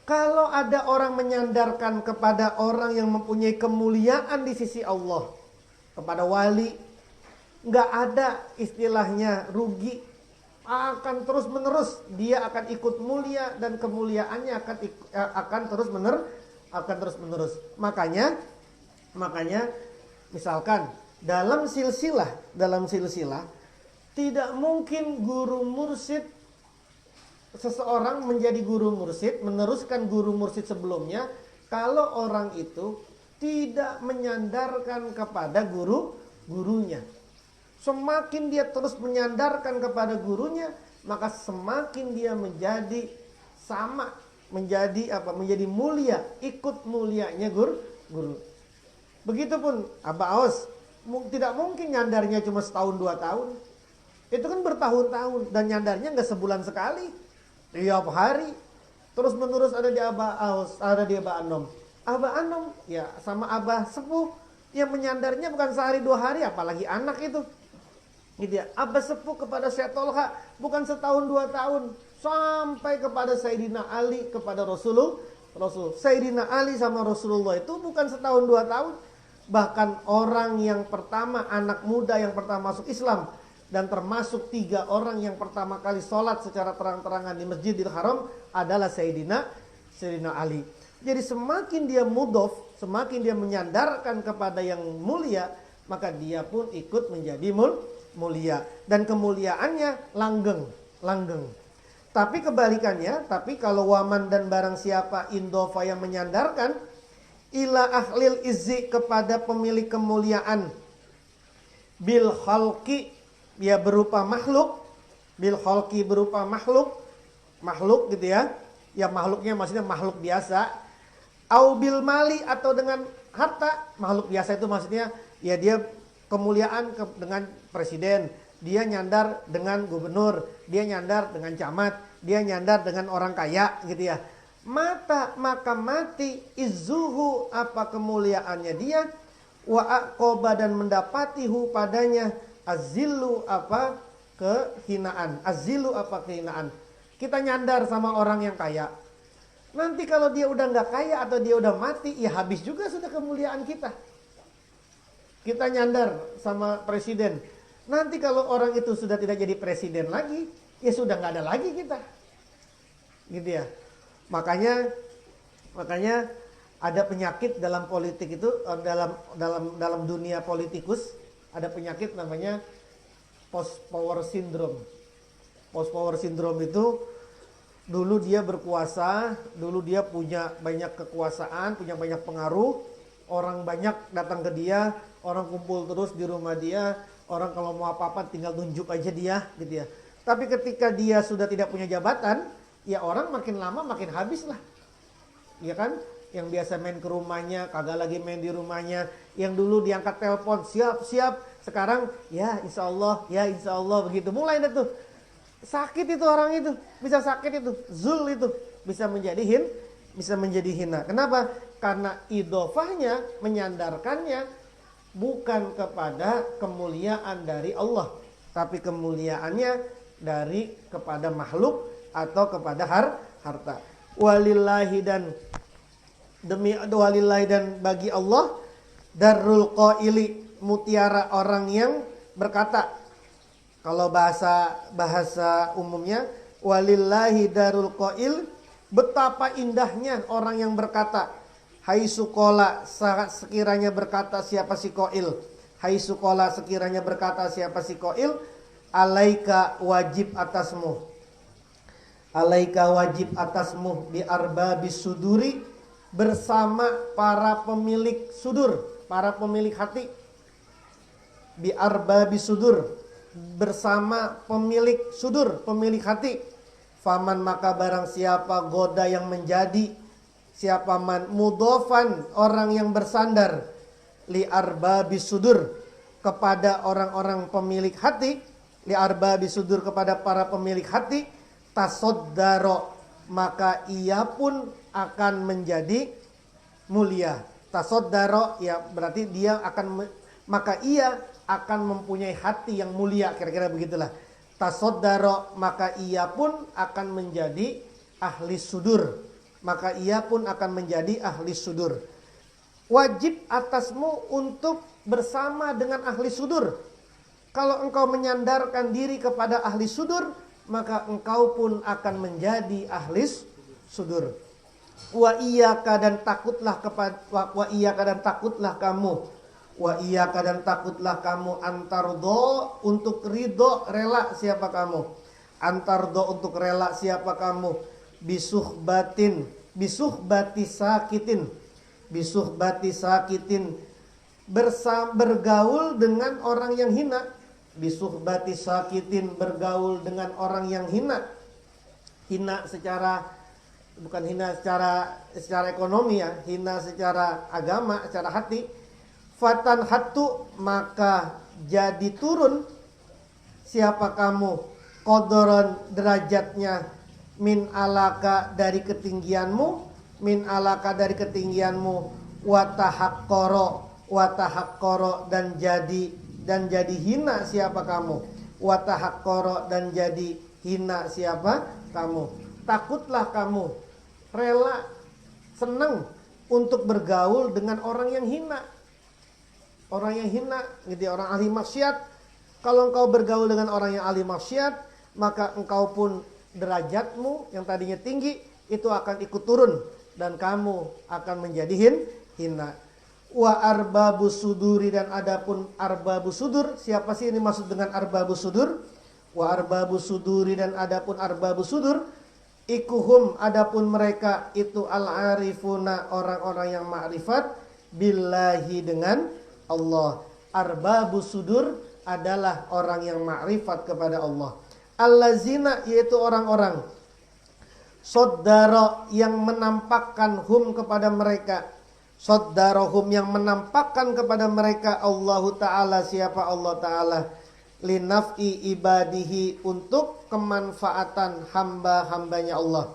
Kalau ada orang menyandarkan kepada orang yang mempunyai kemuliaan di sisi Allah, kepada wali, nggak ada istilahnya rugi, akan terus menerus dia akan ikut mulia dan kemuliaannya akan terus menerus. Makanya misalkan dalam silsilah tidak mungkin guru mursyid, seseorang menjadi guru mursyid, meneruskan guru mursyid sebelumnya, kalau orang itu tidak menyandarkan kepada gurunya. Semakin dia terus menyandarkan kepada gurunya, maka semakin dia menjadi mulia, ikut mulianya guru. Begitupun Abah Aos, tidak mungkin nyandarnya cuma setahun 2 tahun. Itu kan bertahun-tahun, dan nyandarnya nggak sebulan sekali. Tiap hari terus menerus ada di Abah Aos, ada di Abah Anom. Abah Anom ya sama Abah Sepuh yang menyandarnya bukan sehari 2 hari, apalagi anak itu. Gitu ya. Abah Sepuh kepada Syekh Tolha bukan setahun 2 tahun, sampai kepada Sayyidina Ali, kepada Rasul. Sayyidina Ali sama Rasulullah itu bukan setahun 2 tahun. Bahkan orang yang pertama, anak muda yang pertama masuk Islam, dan termasuk 3 orang yang pertama kali sholat secara terang-terangan di Masjidil Haram adalah Sayyidina Ali. Jadi semakin dia mudhof, semakin dia menyandarkan kepada yang mulia, maka dia pun ikut menjadi mulia. Dan kemuliaannya langgeng. Tapi kebalikannya, kalau waman dan barang siapa indofa yang menyandarkan ila ahlil izzi kepada pemilik kemuliaan bil khalqi, dia berupa makhluk, bil khalqi berupa makhluk gitu ya. Ya makhluknya maksudnya makhluk biasa. Au bil mali atau dengan harta. Makhluk biasa itu maksudnya ya dia kemuliaan dengan presiden, dia nyandar dengan gubernur, dia nyandar dengan camat, dia nyandar dengan orang kaya gitu ya. Maka mati izzuhu apa kemuliaannya dia, wa aqoba dan mendapatihu padanya azillu apa kehinaan. Kita nyandar sama orang yang kaya. Nanti kalau dia udah nggak kaya atau dia udah mati, ya habis juga sudah kemuliaan kita. Kita nyandar sama presiden. Nanti kalau orang itu sudah tidak jadi presiden lagi, ya sudah nggak ada lagi kita. Gitu ya. Makanya ada penyakit dalam politik itu, dalam dunia politikus. Ada penyakit namanya post power syndrome. Post power syndrome itu dulu dia berkuasa, dulu dia punya banyak kekuasaan, punya banyak pengaruh, orang banyak datang ke dia, orang kumpul terus di rumah dia, orang kalau mau apa-apa tinggal tunjuk aja dia gitu ya. Tapi ketika dia sudah tidak punya jabatan, ya orang makin lama makin habis lah. Ya kan? Yang biasa main ke rumahnya, kagak lagi main di rumahnya. Yang dulu diangkat telepon, siap. Sekarang, ya insya Allah begitu. Mulai deh tuh. Sakit itu orang itu, bisa sakit itu, zul itu, bisa menjadi hina. Kenapa? Karena idofahnya, menyandarkannya bukan kepada kemuliaan dari Allah, tapi kemuliaannya kepada makhluk atau kepada harta. Walillahi dan bagi Allah darul qaili, mutiara orang yang berkata. Kalau bahasa umumnya, walillahi darul qail, betapa indahnya orang yang berkata. Hai sukola, sekiranya berkata siapa si qail. Hai sukola, sekiranya berkata siapa si qail. Alaika wajib atasmu. Alaika wajib atasmu bi arbabis suduri, bersama para pemilik sudur, para pemilik hati. Bi arbabis sudur, bersama pemilik sudur, pemilik hati. Faman, maka barang siapa, goda yang menjadi, siapa man, mudofan, orang yang bersandar, li arbabis sudur, kepada orang-orang pemilik hati, li arbabis sudur, kepada para pemilik hati, tasoddaro, maka ia pun akan menjadi mulia. Tasoddaro, ya berarti dia akan, maka ia akan mempunyai hati yang mulia, kira-kira begitulah. Tasoddaro, maka ia pun akan menjadi ahli sudur. Maka ia pun akan menjadi ahli sudur. Wajib atasmu untuk bersama dengan ahli sudur. Kalau engkau menyandarkan diri kepada ahli sudur, maka engkau pun akan menjadi ahli sudur. Wa iyyaka, dan takutlah kamu. Wa iyyaka, dan takutlah kamu, antardo, untuk ridho, rela siapa kamu. Antardo, untuk rela siapa kamu. Bisuhbati sakitin. Bisuhbati sakitin, bergaul dengan orang yang hina. Bisuhbati sakitin, bergaul dengan orang yang hina. Hina bukan hina secara ekonomi ya, hina secara agama, secara hati. Fatan hatu, maka jadi turun siapa kamu, kodoron, derajatnya, min alaka, dari ketinggianmu, min alaka, dari ketinggianmu, watahakkoro, dan jadi hina siapa kamu, watahakkoro, dan jadi hina siapa kamu. Takutlah kamu, rela, senang untuk bergaul dengan orang yang hina. Orang yang hina, gitu, orang ahli maksiat. Kalau engkau bergaul dengan orang yang ahli maksiat, maka engkau pun derajatmu yang tadinya tinggi itu akan ikut turun dan kamu akan menjadi hina. Wa arbabus suduri, dan adapun arbabus sudur, siapa sih ini maksud dengan arbabus sudur? Wa arbabus suduri, dan adapun arbabus sudur, ikuhum, adapun mereka itu al-arifuna, orang-orang yang ma'rifat, billahi, dengan Allah. Arbabus sudur adalah orang yang ma'rifat kepada Allah. Allazina, yaitu orang-orang, soddaro, yang menampakkan hum, kepada mereka. Soddarohum, yang menampakkan kepada mereka, Allahu Ta'ala, siapa Allah Ta'ala, linaf'i ibadihi, untuk kemanfaatan hamba-hambanya Allah.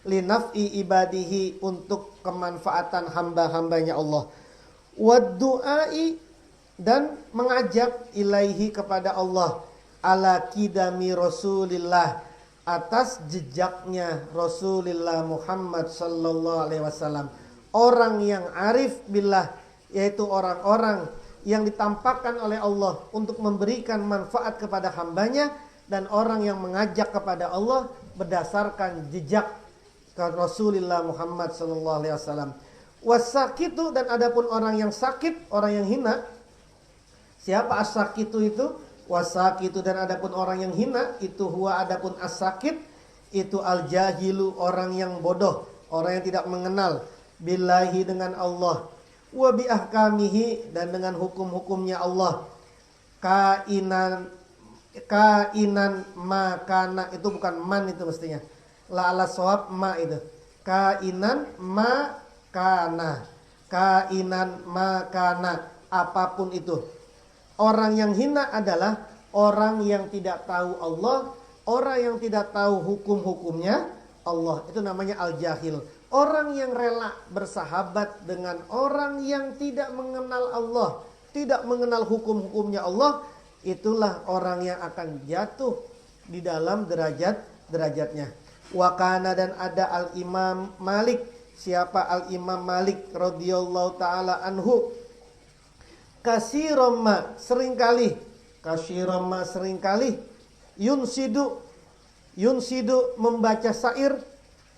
Linaf'i ibadihi, untuk kemanfaatan hamba-hambanya Allah. Waddu'ai, dan mengajak, ilaihi, kepada Allah, ala kidami Rasulillah, atas jejaknya Rasulullah Muhammad sallallahu alaihi wasallam. Orang yang arif billah, yaitu orang-orang yang ditampakkan oleh Allah untuk memberikan manfaat kepada hambanya, dan orang yang mengajak kepada Allah berdasarkan jejak Rasulullah Muhammad sallallahu alaihi wasallam. Wasakitu, dan adapun orang yang sakit, orang yang hina. Siapa as-sakitu itu? Wasakitu, dan adapun orang yang hina itu, huwa, adapun as-sakit itu, al-jahilu, orang yang bodoh, orang yang tidak mengenal, billahi, dengan Allah, wa bi ahkamihi, dan dengan hukum-hukumnya Allah. Kainan makana, itu bukan man, itu mestinya la ala shawab, ma itu kainan makana, kainan makana, apapun itu. Orang yang hina adalah orang yang tidak tahu Allah, Orang yang tidak tahu hukum-hukumnya Allah, itu namanya al-jahil. Orang yang rela bersahabat dengan orang yang tidak mengenal Allah, tidak mengenal hukum-hukumnya Allah, itulah orang yang akan jatuh di dalam derajatnya. Wakana, dan ada al-Imam Malik. Siapa al-Imam Malik radhiyallahu taala anhu? Kasiromma, seringkali. Kasiromma, seringkali. Yunsidu membaca syair.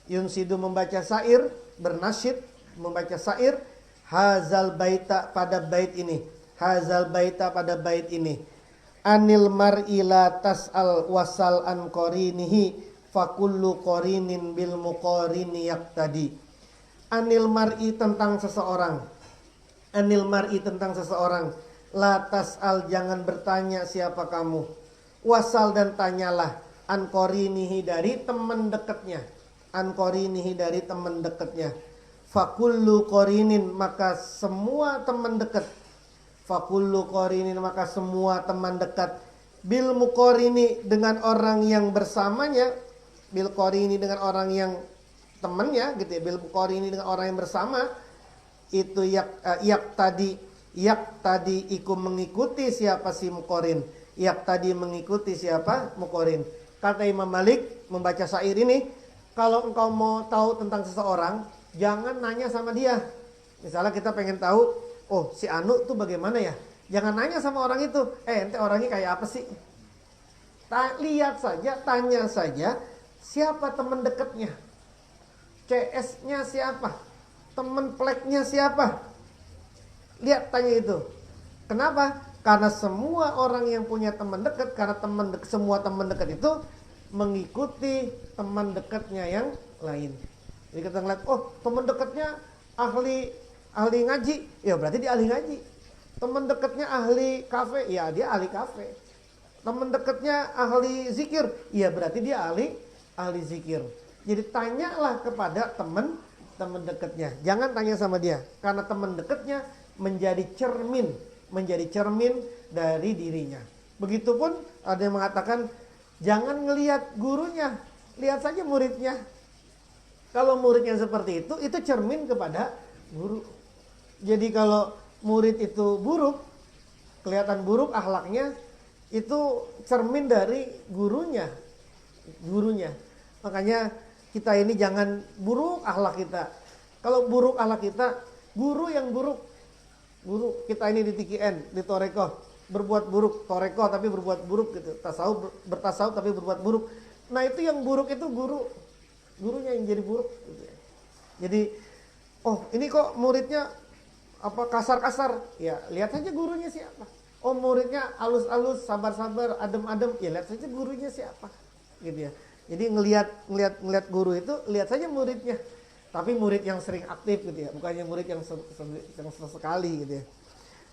Yunsidu membaca syair, bernasyid, membaca syair. Hazal baita, pada bait ini. Hazal baita, pada bait ini. Anil mar'i la tas'al wasal an qarinihi fakullu qarinin bil muqarini yaqtadi. Anil mar'i, tentang seseorang. Anil mar'i, tentang seseorang. La tas'al, jangan bertanya siapa kamu. Wasal, dan tanyalah. An qarinihi, dari teman dekatnya. An qarinihi, dari teman dekatnya. Fakullu qarinin, maka semua teman dekat. Fakullu qarinin, maka semua teman dekat. Bil muqarini, dengan orang yang bersamanya. Bil qarini, dengan orang yang temannya gitu ya. Bil muqarini, dengan orang yang bersama. Itu yak tadi iku mengikuti siapa si muqarin. Yak tadi mengikuti siapa muqarin. Kata Imam Malik membaca syair ini, kalau engkau mau tahu tentang seseorang, jangan nanya sama dia. Misalnya kita pengen tahu, oh si Anu tuh bagaimana ya? Jangan nanya sama orang itu. Ente orangnya kayak apa sih? Lihat saja, tanya saja, siapa teman dekatnya? CS-nya siapa? Teman pleknya siapa? Lihat, tanya itu. Kenapa? Karena semua orang yang punya teman dekat, karena semua teman dekat itu mengikuti teman dekatnya yang lain. Jadi kita ngeliat, oh teman dekatnya ahli ngaji, ya berarti dia ahli ngaji. Teman dekatnya ahli kafe, ya dia ahli kafe. Teman dekatnya ahli zikir, ya berarti dia ahli zikir. Jadi tanyalah kepada teman dekatnya, jangan tanya sama dia, karena teman dekatnya menjadi cermin dari dirinya. Begitupun ada yang mengatakan jangan ngelihat gurunya, lihat saja muridnya. Kalau muridnya seperti itu cermin kepada guru. Jadi kalau murid itu buruk, kelihatan buruk akhlaknya, itu cermin dari gurunya. Makanya kita ini jangan buruk akhlak kita. Kalau buruk akhlak kita, guru yang buruk. Guru kita ini di TKN, di Toreko, berbuat buruk. Toreko tapi berbuat buruk gitu. Bertasawuf tapi berbuat buruk. Nah itu yang buruk itu gurunya yang jadi buruk gitu. Jadi oh ini kok muridnya apa kasar-kasar, ya lihat saja gurunya siapa. Oh muridnya halus-halus, sabar-sabar, adem-adem, ya lihat saja gurunya siapa gitu ya. Jadi ngelihat guru itu, lihat saja muridnya. Tapi murid yang sering aktif gitu ya, bukannya murid yang sesekali gitu ya.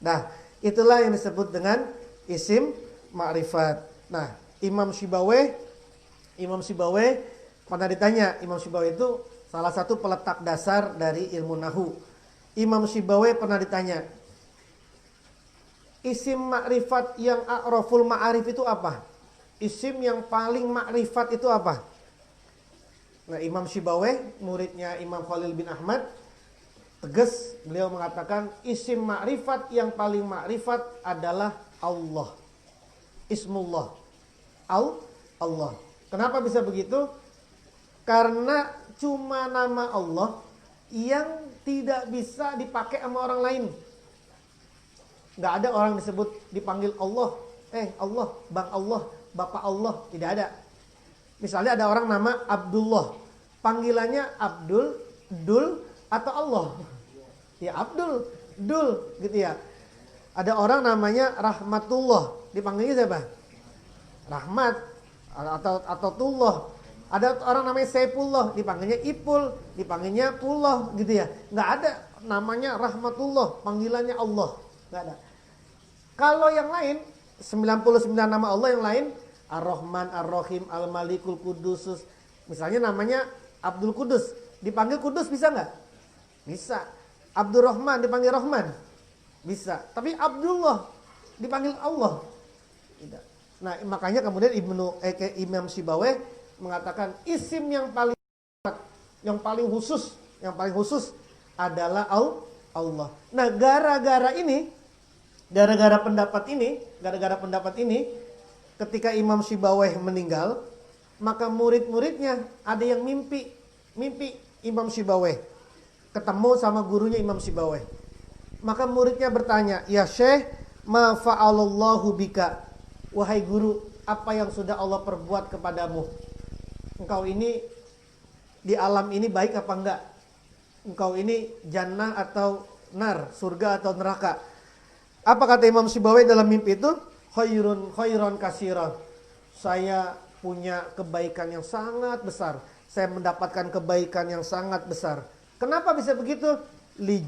Nah, itulah yang disebut dengan isim ma'rifat. Nah, Imam Syibawayh pernah ditanya. Imam Syibawayh itu salah satu peletak dasar dari ilmu nahwu. Imam Syibawayh pernah ditanya, isim ma'rifat yang a'raful ma'arif itu apa? Isim yang paling ma'rifat itu apa? Nah, Imam Syibawayh, muridnya Imam Khalil bin Ahmad, tegas beliau mengatakan isim ma'rifat yang paling ma'rifat adalah Allah. Ismullah. Allah. Kenapa bisa begitu? Karena cuma nama Allah yang tidak bisa dipakai sama orang lain. Gak ada orang disebut dipanggil Allah. Allah, Bang Allah, Bapak Allah, tidak ada. Misalnya ada orang nama Abdullah, panggilannya Abdul, Dul, atau Allah. Ya Abdul, Dul, gitu ya. Ada orang namanya Rahmatullah, dipanggilnya siapa? Rahmat atau Tullah. Ada orang namanya Saifullah, dipanggilnya Ipul, dipanggilnya Pullah, gitu ya. Nggak ada namanya Rahmatullah, panggilannya Allah, nggak ada. Kalau yang lain 99 nama Allah yang lain, Ar-Rahman, Ar-Rahim, Al-Malikul Qudusus. Misalnya namanya Abdul Kudus, dipanggil Kudus bisa nggak? Bisa. Abdul Rahman dipanggil Rahman, bisa. Tapi Abdullah dipanggil Allah, tidak. Nah, makanya kemudian Imam Sibawayh mengatakan isim yang paling khusus adalah Allah. Nah, gara-gara pendapat ini, ketika Imam Sibawayh meninggal, maka murid-muridnya ada yang mimpi Imam Sibawayh, ketemu sama gurunya Imam Sibawayh. Maka muridnya bertanya, "Ya Syekh, ma fa'alallahu bika?" Wahai guru, apa yang sudah Allah perbuat kepadamu? Engkau ini di alam ini baik apa enggak? Engkau ini jannah atau nar, surga atau neraka? Apa kata Imam Sibawayh dalam mimpi itu? Khairon kasiran. Saya punya kebaikan yang sangat besar. Saya mendapatkan kebaikan yang sangat besar. Kenapa bisa begitu? Li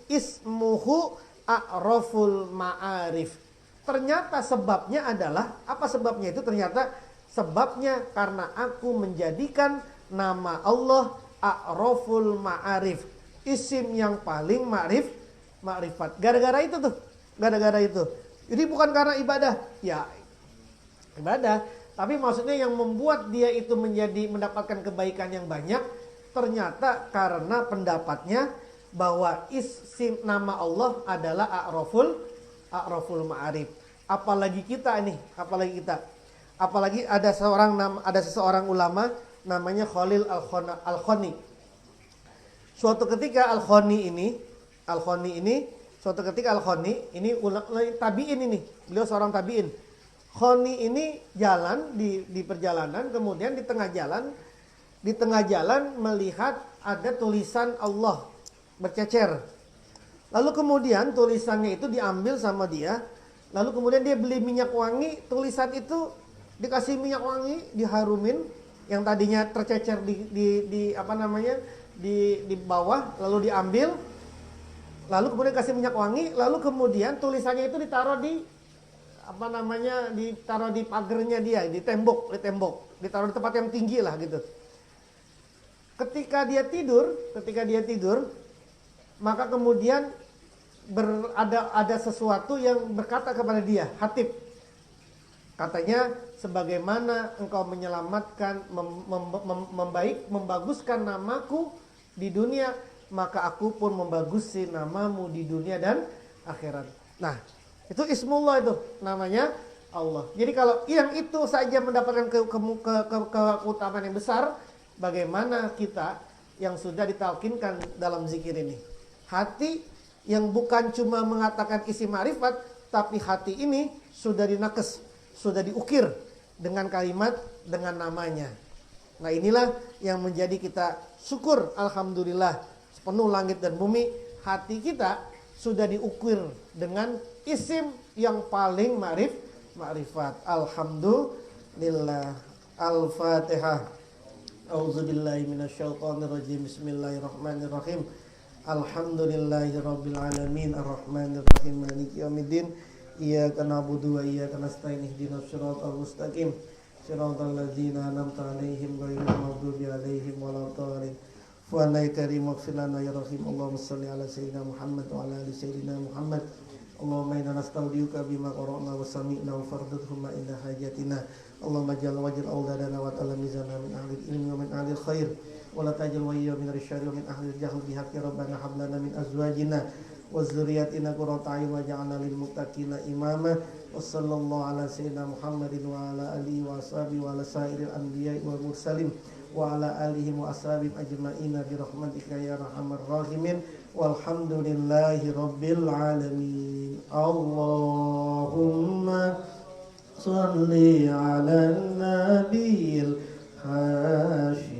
ismuhu a'raful ma'arif. Ternyata sebabnya adalah, apa sebabnya itu? Ternyata sebabnya karena aku menjadikan nama Allah a'raful ma'arif, isim yang paling ma'rifat. Gara-gara itu. Jadi bukan karena ibadah. Ya, ibadah. Tapi maksudnya yang membuat dia itu mendapatkan kebaikan yang banyak, ternyata karena pendapatnya bahwa isim nama Allah adalah a'raful ma'arif. Apalagi ada seseorang ulama namanya Khalil Al-Khani. Suatu ketika Al-Khani ini tabi'in ini. Beliau seorang tabi'in. Khani ini jalan di perjalanan, kemudian di tengah jalan melihat ada tulisan Allah bercecer. Lalu kemudian tulisannya itu diambil sama dia. Lalu kemudian dia beli minyak wangi, tulisan itu dikasih minyak wangi, diharumin, yang tadinya tercecer di bawah, lalu diambil, lalu kemudian kasih minyak wangi, lalu kemudian tulisannya itu ditaruh di pagernya dia, di tembok, ditaruh di tempat yang tinggi lah gitu. Ketika dia tidur, maka kemudian ada sesuatu yang berkata kepada dia, Hatib. Katanya, sebagaimana engkau menyelamatkan, membaguskan namaku di dunia, maka aku pun membagusi namamu di dunia dan akhirat. Nah, itu Ismullah, itu namanya Allah. Jadi kalau yang itu saja mendapatkan keutamaan yang besar, bagaimana kita yang sudah ditalkinkan dalam zikir ini? Hati yang bukan cuma mengatakan isi ma'rifat, tapi hati ini sudah dinakes, sudah diukir dengan kalimat, dengan namanya. Nah, inilah yang menjadi kita syukur, alhamdulillah, sepenuh langit dan bumi, hati kita sudah diukir dengan isim yang paling ma'rifat. Alhamdulillah. Al-Fatihah. A'udzubillahi minasyaitonirrajim. Bismillahirrahmanirrahim. Alhamdulillahirabbil alamin arrahmanir rahim maliki yaumiddin iyyaka na'budu wa iyyaka nasta'in ihdinas siratal mustaqim siratal ladzina an'amta 'alaihim ghairil maghdubi 'alaihim waladdallin. Wa anna karim ighfir lana ya rahim. Allahumma shalli ala sayyidina Muhammad wa ala ali sayyidina Muhammad. Allahumma inna nastaudiuka bima qara'na wa sami'na wa fardadhu ma inda hajatina. Allahumma ja'al wajil awladana wa talamizana min ahli ilmi wa min ahli khair. Wala tajal wa iyya min risyari wa min ahli jahl bihaqqi rabbana hab lana min azwajina wa dzurriyyatina qurrata a'yun waj'alna lil muttaqina imama. Wa sallallahu ala sayyidina Muhammadin wa ala alihi wa ashabihi wa ala sairil anbiya'i wal mursalin wa ala alihi wa ashabihim ajma'in bi rahmatika ya arhamar rahimin. Walhamdulillahi rabbil alamin. Allahumma shalli ala nabiyil hashimi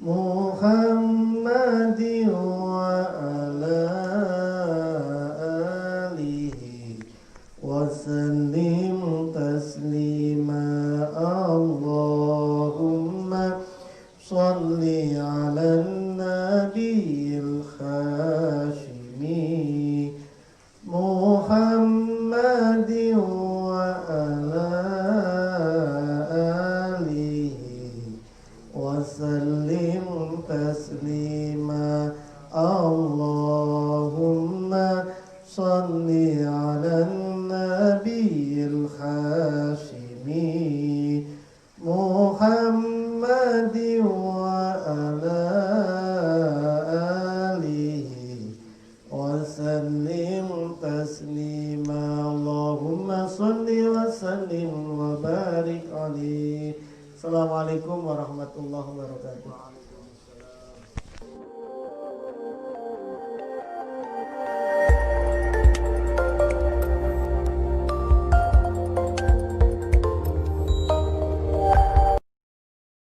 Muhammadin wa ala alihi wa sallim taslima. Allahumma shalli ala nabiyil hashimi Muhammadin wa ala alihi wa sallim taslima. Allahumma shalli ala nabiyil hashimi Muhammadin wa ala alihi wa sallim taslima Allahumma salli wa sallim wa barik alaihi. Assalamualaikum warahmatullahi wabarakatuh.